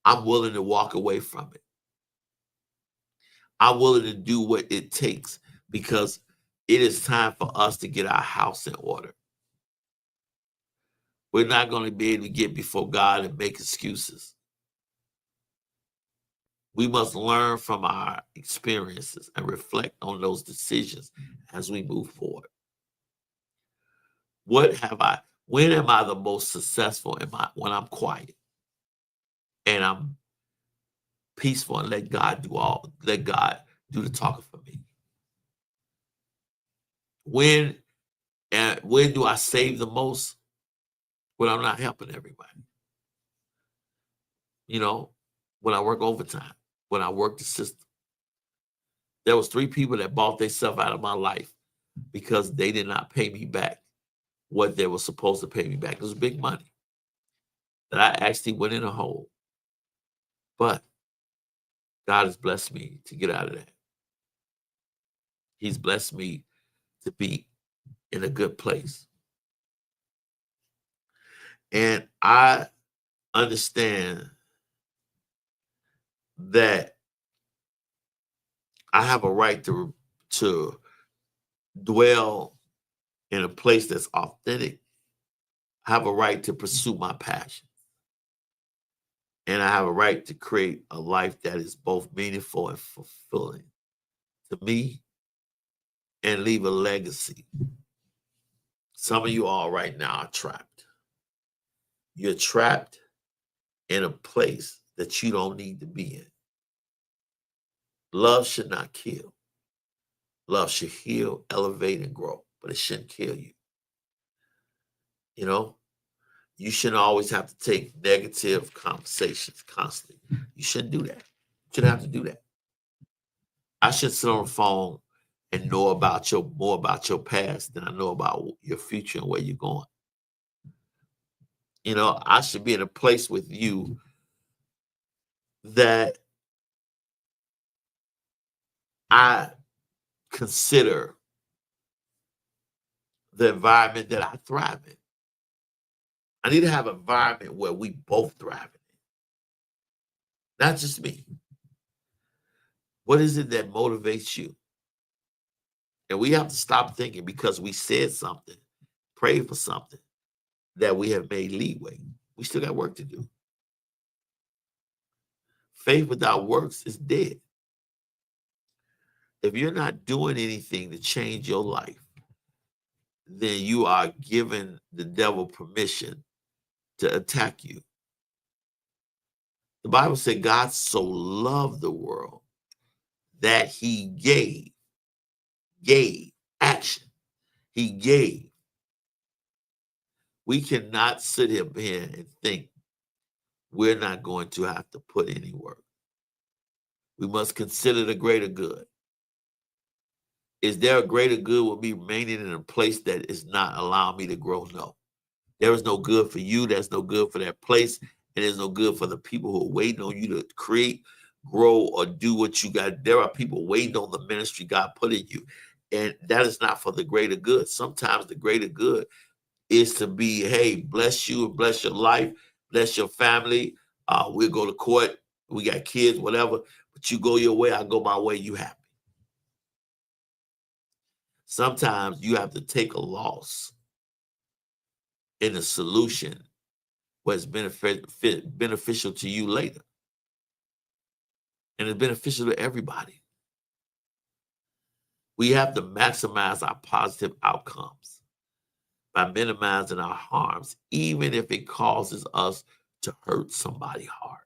I'm willing to walk away from it. I'm willing to do what it takes because it is time for us to get our house in order. We're not going to be able to get before God and make excuses. We must learn from our experiences and reflect on those decisions as we move forward. When am I the most successful? When I'm quiet and I'm peaceful and let God do the talking for me. When do I save the most? When I'm not helping everybody. When I work overtime, when I work the system. There was 3 people that bought themselves out of my life because they did not pay me back what they were supposed to pay me back. It was big money that I actually went in a hole. But God has blessed me to get out of that. He's blessed me to be in a good place. And I understand that I have a right to dwell in a place that's authentic. I have a right to pursue my passion. And I have a right to create a life that is both meaningful and fulfilling to me and leave a legacy. Some of you all right now are trapped. You're trapped in a place that you don't need to be in. Love should not kill. Love should heal, elevate, and grow, but it shouldn't kill you. You shouldn't always have to take negative conversations constantly. You shouldn't do that. You shouldn't have to do that. I should sit on the phone and know more about your past than I know about your future and where you're going. I should be in a place with you that I consider the environment that I thrive in. I need to have an environment where we both thrive in it. Not just me. What is it that motivates you? And we have to stop thinking because we said something, prayed for something, that we have made leeway. We still got work to do. Faith without works is dead. If you're not doing anything to change your life, then you are giving the devil permission to attack you. The Bible said God so loved the world that he gave action. He gave. We cannot sit here and think we're not going to have to put any work. We must consider the greater good. Is there a greater good with me remaining in a place that is not allowing me to grow? No. There is no good for you. There's no good for that place. And there's no good for the people who are waiting on you to create, grow, or do what you got. There are people waiting on the ministry God put in you. And that is not for the greater good. Sometimes the greater good is to be, hey, bless you and bless your life, bless your family. We'll go to court. We got kids, whatever. But you go your way, I go my way, you happy. Sometimes you have to take a loss in a solution what's beneficial to you later. And it's beneficial to everybody. We have to maximize our positive outcomes by minimizing our harms, even if it causes us to hurt somebody's heart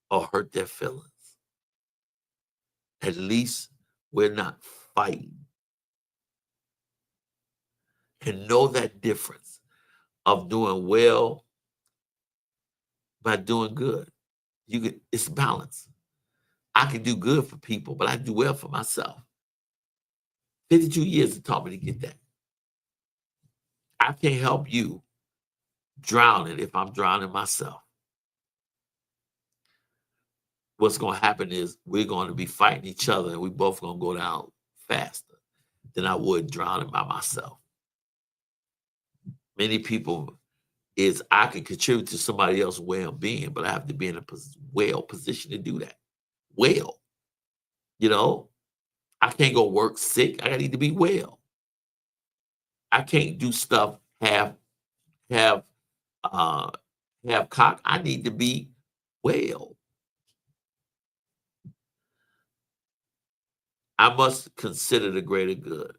or hurt their feelings. At least we're not fighting. And know that difference of doing well by doing good. It's balance. I can do good for people, but I do well for myself. 52 years it taught me to get that. I can't help you drown it if I'm drowning myself. What's going to happen is we're going to be fighting each other and we both going to go down faster than I would drowning by myself. Many people is I can contribute to somebody else's well-being, but I have to be in a well position to do that. Well, You know, I can't go work sick. I need to be well. I can't do stuff have uh have cock. I need to be well. I must consider the greater good.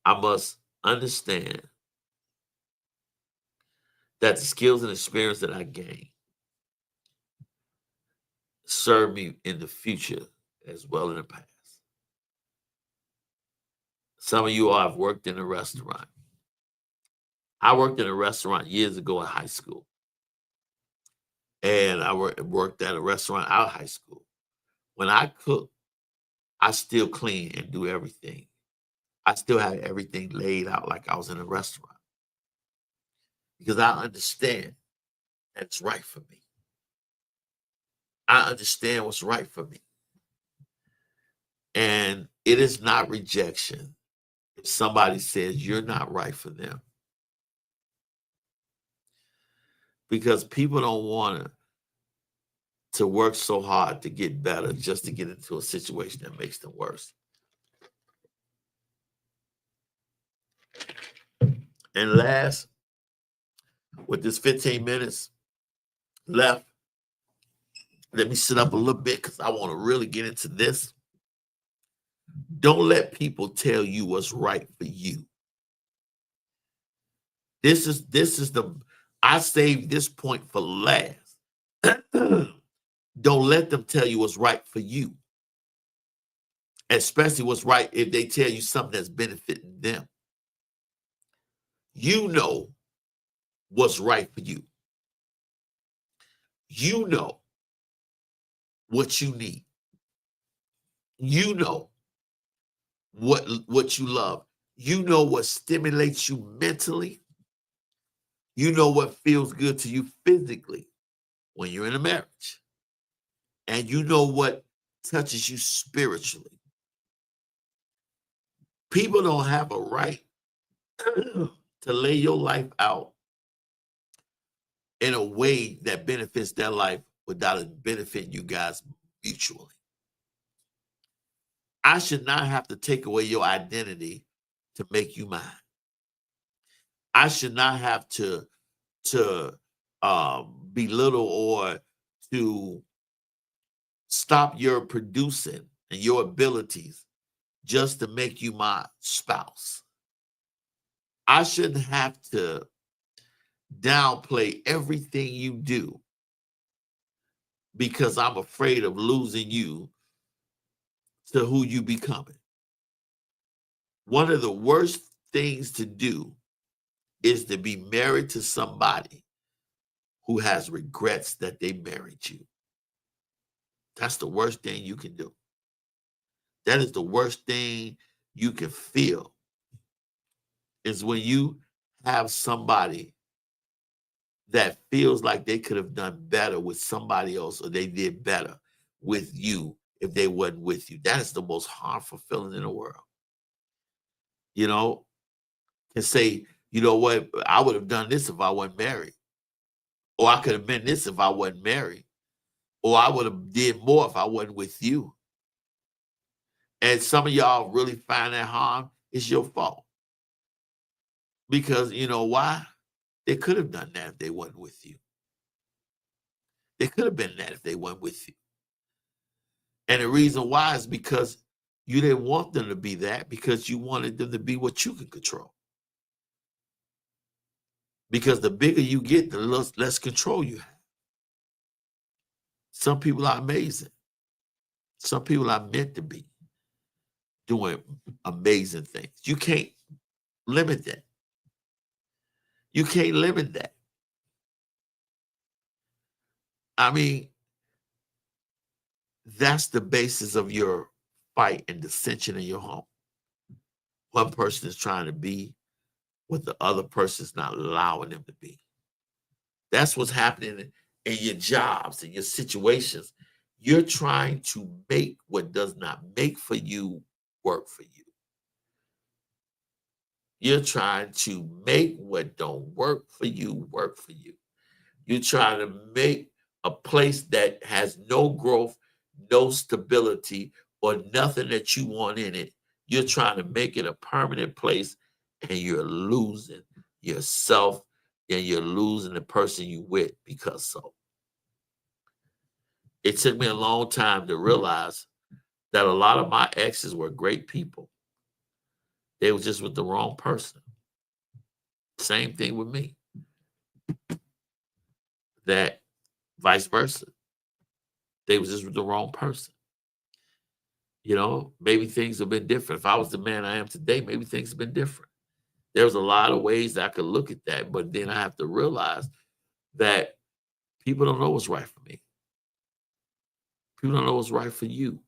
I must understand that the skills and experience that I gain serve me in the future as well in the past. Some of you all have worked in a restaurant. I worked in a restaurant years ago in high school. And I worked at a restaurant out of high school. When I cook, I still clean and do everything. I still have everything laid out like I was in a restaurant because I understand that it's right for me. I understand what's right for me. And it is not rejection if somebody says you're not right for them. Because people don't want to work so hard to get better just to get into a situation that makes them worse. And last, with this 15 minutes left, let me sit up a little bit because I want to really get into this. Don't let people tell you what's right for you. This is the I saved this point for last. Don't let them tell you what's right for you. Especially what's right if they tell you something that's benefiting them. You know what's right for you. You know what you need. You know what you love. You know what stimulates you mentally. You know what feels good to you physically when you're in a marriage. And you know what touches you spiritually. People don't have a right to lay your life out in a way that benefits their life without it benefiting you guys mutually. I should not have to take away your identity to make you mine. I should not have to belittle or to stop your producing and your abilities just to make you my spouse. I shouldn't have to downplay everything you do because I'm afraid of losing you to who you becoming. One of the worst things to do is to be married to somebody who has regrets that they married you. That's the worst thing you can do. That is the worst thing you can feel is when you have somebody that feels like they could have done better with somebody else or they did better with you if they wasn't with you. That is the most harmful feeling in the world. You know, and say, you know what, I would have done this if I wasn't married. Or I could have been this if I wasn't married. Or I would have did more if I wasn't with you. And some of y'all really find that harm is your fault. Because you know why? They could have done that if they wasn't with you. They could have been that if they weren't with you. And the reason why is because you didn't want them to be that because you wanted them to be what you can control. Because the bigger you get, the less control you have. Some people are amazing. Some people are meant to be doing amazing things. You can't limit that. You can't limit that. I mean, that's the basis of your fight and dissension in your home. One person is trying to be what the other person is not allowing them to be. That's what's happening in your jobs, in your situations. You're trying to make what does not make for you work for you. You're trying to make what don't work for you work for you. You're trying to make a place that has no growth no stability or nothing that you want in it. You're trying to make it a permanent place, and you're losing yourself and you're losing the person you with because so. It took me a long time to realize that a lot of my exes were great people. They were just with the wrong person. Same thing with me. That vice versa. They was just with the wrong person. You know, maybe things have been different. If I was the man I am today, maybe things have been different. There's a lot of ways that I could look at that, but then I have to realize that people don't know what's right for me. People don't know what's right for you.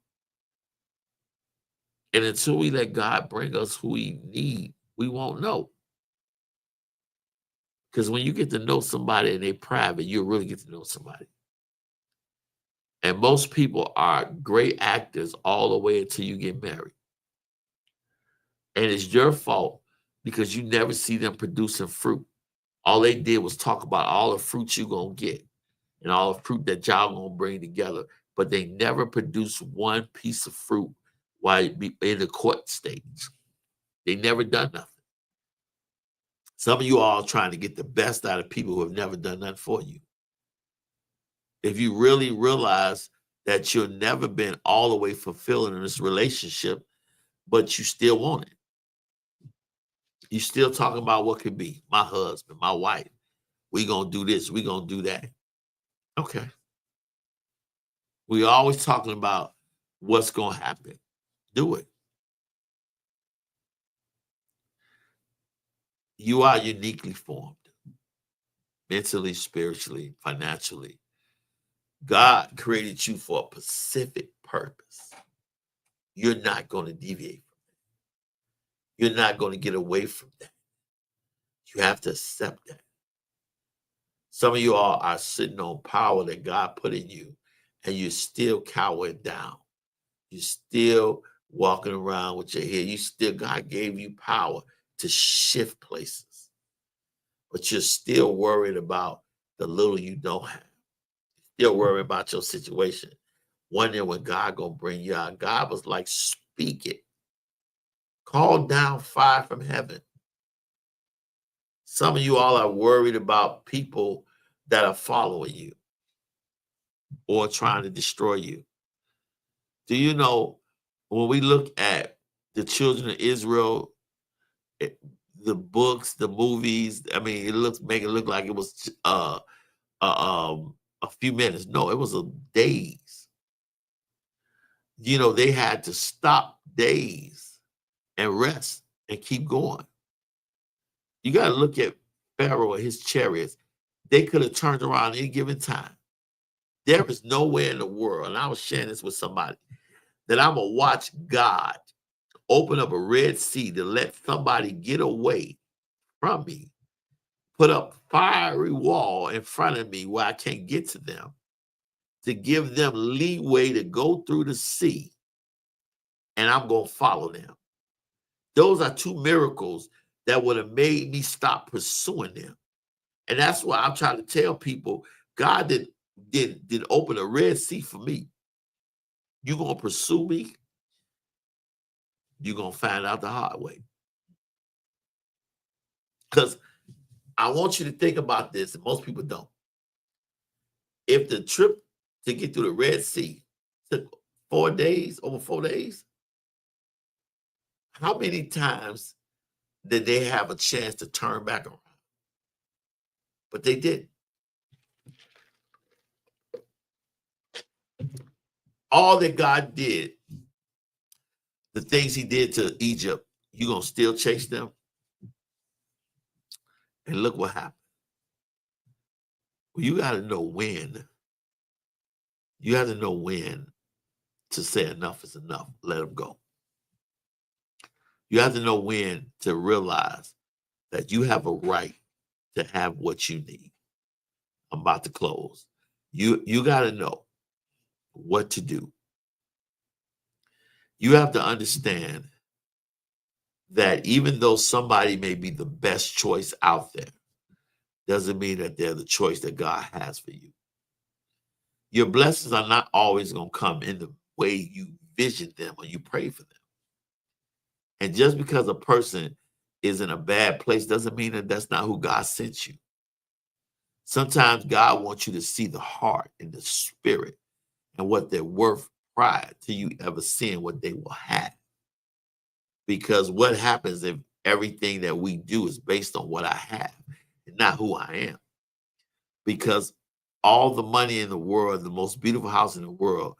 And until we let God bring us who we need, we won't know. Because when you get to know somebody and they private, you really get to know somebody. And most people are great actors all the way until you get married. And it's your fault because you never see them producing fruit. All they did was talk about all the fruit you're going to get and all the fruit that y'all going to bring together. But they never produce one piece of fruit while in the court stage. They never done nothing. Some of you all trying to get the best out of people who have never done nothing for you. If you really realize that you've never been all the way fulfilling in this relationship, but you still want it. You still talking about what could be. My husband, my wife. We going to do this. We going to do that. Okay. We always talking about what's going to happen. Do it. You are uniquely formed. Mentally, spiritually, financially. God created you for a specific purpose. You're not going to deviate from that. You're not going to get away from that. You have to accept that. Some of you all are sitting on power that God put in you, and you're still cowering down. You're still walking around with your head. God gave you power to shift places, but you're still worried about the little you don't have. Still worried about your situation. Wondering when God gonna bring you out. God was like, speak it. Call down fire from heaven. Some of you all are worried about people that are following you or trying to destroy you. Do you know when we look at the children of Israel, the books, the movies, I mean, make it look like it was a few minutes. No, it was days. You know, they had to stop days and rest and keep going. You got to look at Pharaoh and his chariots. They could have turned around any given time. There is nowhere in the world, and I was sharing this with somebody, that I'm going to watch God open up a Red Sea to let somebody get away from me, put up fiery wall in front of me where I can't get to them, to give them leeway to go through the sea, and I'm going to follow them. Those are two miracles that would have made me stop pursuing them. And that's why I'm trying to tell people, God did open a Red Sea for me. You're going to pursue me, you're going to find out the hard way. Because I want you to think about this, and most people don't. If the trip to get through the Red Sea took 4 days, over 4 days, how many times did they have a chance to turn back around? But they didn't. All that God did, the things he did to Egypt, you're going to still chase them? And look what happened. Well, you got to know when. You have to know when to say enough is enough. Let them go. You have to know when to realize that you have a right to have what you need. I'm about to close. You got to know what to do. You have to understand that even though somebody may be the best choice out there, doesn't mean that they're the choice that God has for you. Your blessings are not always going to come in the way you vision them or you pray for them. And just because a person is in a bad place doesn't mean that that's not who God sent you. Sometimes God wants you to see the heart and the spirit and what they're worth prior to you ever seeing what they will have. Because what happens if everything that we do is based on what I have and not who I am? Because all the money in the world, the most beautiful house in the world,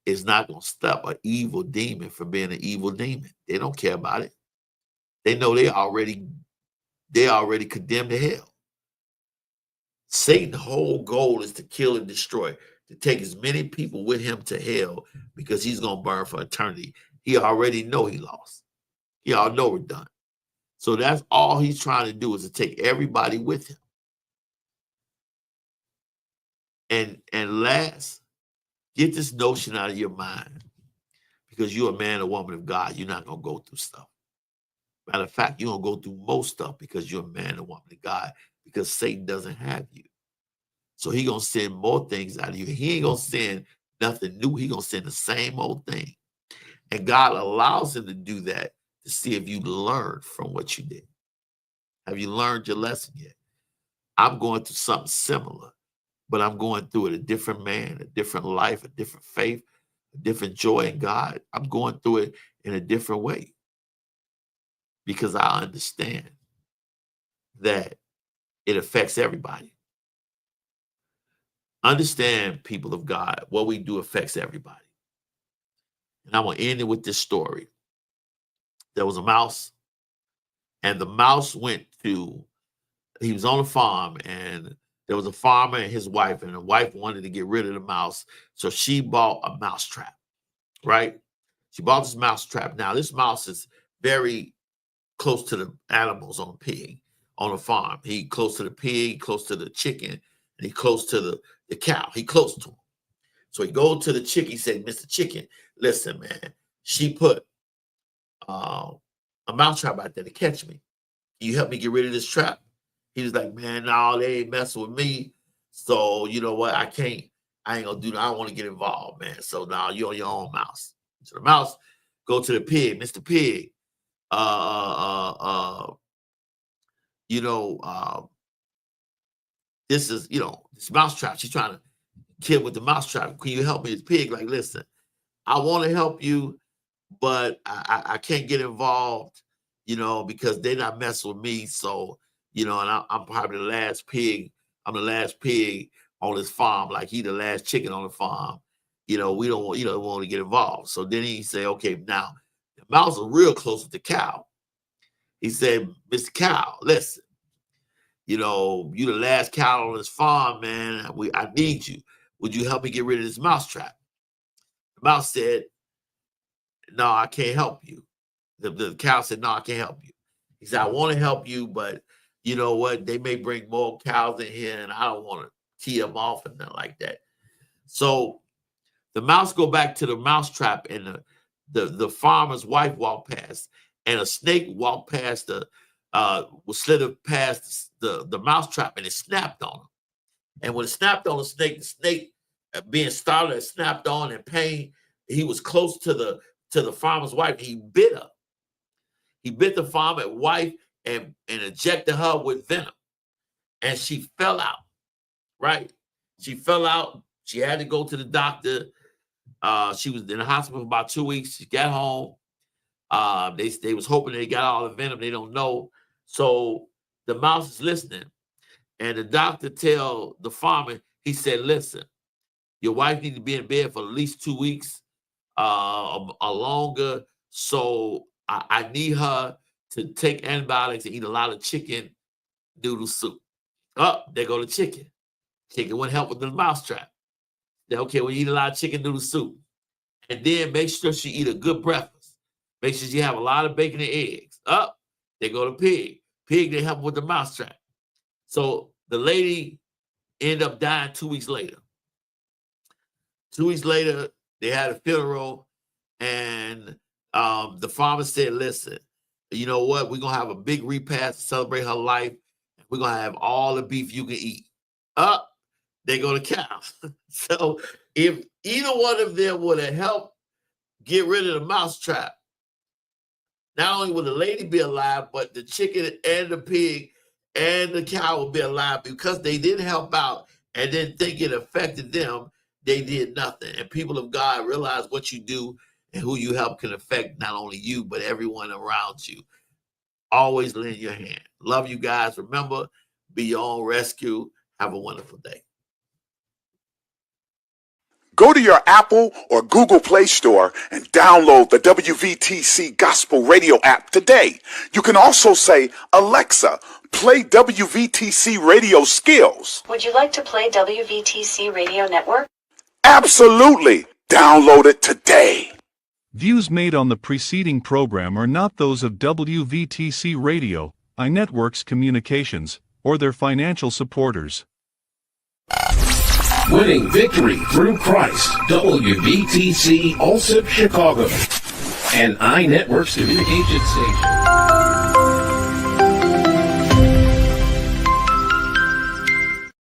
is not going to stop an evil demon from being an evil demon. They don't care about it. They know they already condemned to hell. Satan's whole goal is to kill and destroy, to take as many people with him to hell because he's going to burn for eternity. He already know he lost. He all know we're done. So that's all he's trying to do is to take everybody with him. And last, get this notion out of your mind. Because you're a man or woman of God, you're not going to go through stuff. Matter of fact, you're going to go through most stuff because you're a man or woman of God, because Satan doesn't have you. So he's going to send more things out of you. He ain't going to send nothing new. He's going to send the same old thing. And God allows him to do that to see if you learned from what you did. Have you learned your lesson yet? I'm going through something similar, but I'm going through it a different man, a different life, a different faith, a different joy in God. I'm going through it in a different way because I understand that it affects everybody. Understand, people of God, what we do affects everybody. And I'm going to end it with this story. There was a mouse, and the mouse he was on a farm, and there was a farmer and his wife, and the wife wanted to get rid of the mouse. So she bought a mouse trap, right? She bought this mouse trap. Now, this mouse is very close to the animals on pig on a farm. He close to the pig, close to the chicken, and he close to the cow. He close to him. So he goes to the chicken. He said, Mr. Chicken, listen, man, she put a mouse trap out there to catch me. Can you help me get rid of this trap? He was like, man, no, they ain't messing with me. So you know what? I ain't gonna do that. I don't want to get involved, man. So now you're on your own, mouse. So the mouse go to the pig, Mr. Pig. This is, this mouse trap. She's trying to kill with the mouse trap. Can you help me? This pig, like, listen, I want to help you, but I can't get involved, because they're not messing with me. So, and I'm probably the last pig. I'm the last pig on this farm, like he the last chicken on the farm. We don't want to get involved. So then he said, okay, now the mouse is real close with the cow. He said, Mr. Cow, listen, you the last cow on this farm, man. I need you. Would you help me get rid of this mouse trap? The mouse said, no, I can't help you. The cow said, no, I can't help you. He said, I want to help you, but you know what? They may bring more cows in here, and I don't want to tee them off and nothing like that. So the mouse go back to the mouse trap, and the farmer's wife walked past, and a snake walked past was slid past the mouse trap, and it snapped on him. And when it snapped on the snake being startled and snapped on in pain, he was close to the farmer's wife, and he bit her. He bit the farmer's wife and injected her with venom. And she fell out, right? She fell out. She had to go to the doctor. She was in the hospital for about 2 weeks. She got home. They was hoping they got all the venom. They don't know. So the mouse is listening. And the doctor tell the farmer, he said, listen, your wife needs to be in bed for at least 2 weeks or longer. So I need her to take antibiotics and eat a lot of chicken noodle soup. Oh, there go the chicken. Chicken wouldn't help with the mouse trap. Okay, well, you eat a lot of chicken noodle soup. And then make sure she eat a good breakfast. Make sure she have a lot of bacon and eggs. Up, they go to pig. Pig, they help with the mouse trap. So the lady ended up dying 2 weeks later. 2 weeks later, they had a funeral, and the farmer said, listen, you know what? We're going to have a big repast to celebrate her life. We're going to have all the beef you can eat. they go to cows. So if either one of them would have helped get rid of the mousetrap, not only would the lady be alive, but the chicken and the pig and the cow would be alive. Because they didn't help out and didn't think it affected them, they did nothing. And people of God, realize what you do and who you help can affect not only you, but everyone around you. Always lend your hand. Love you guys. Remember, be your own rescue. Have a wonderful day. Go to your Apple or Google Play Store and download the WVTC Gospel Radio app today. You can also say, Alexa, play WVTC Radio Skills. Would you like to play WVTC Radio Network? Absolutely. Download it today. Views made on the preceding program are not those of WVTC Radio, iNetworks Communications, or their financial supporters. Winning victory through Christ, WVTC Allsip Chicago, and iNetworks Communication Station.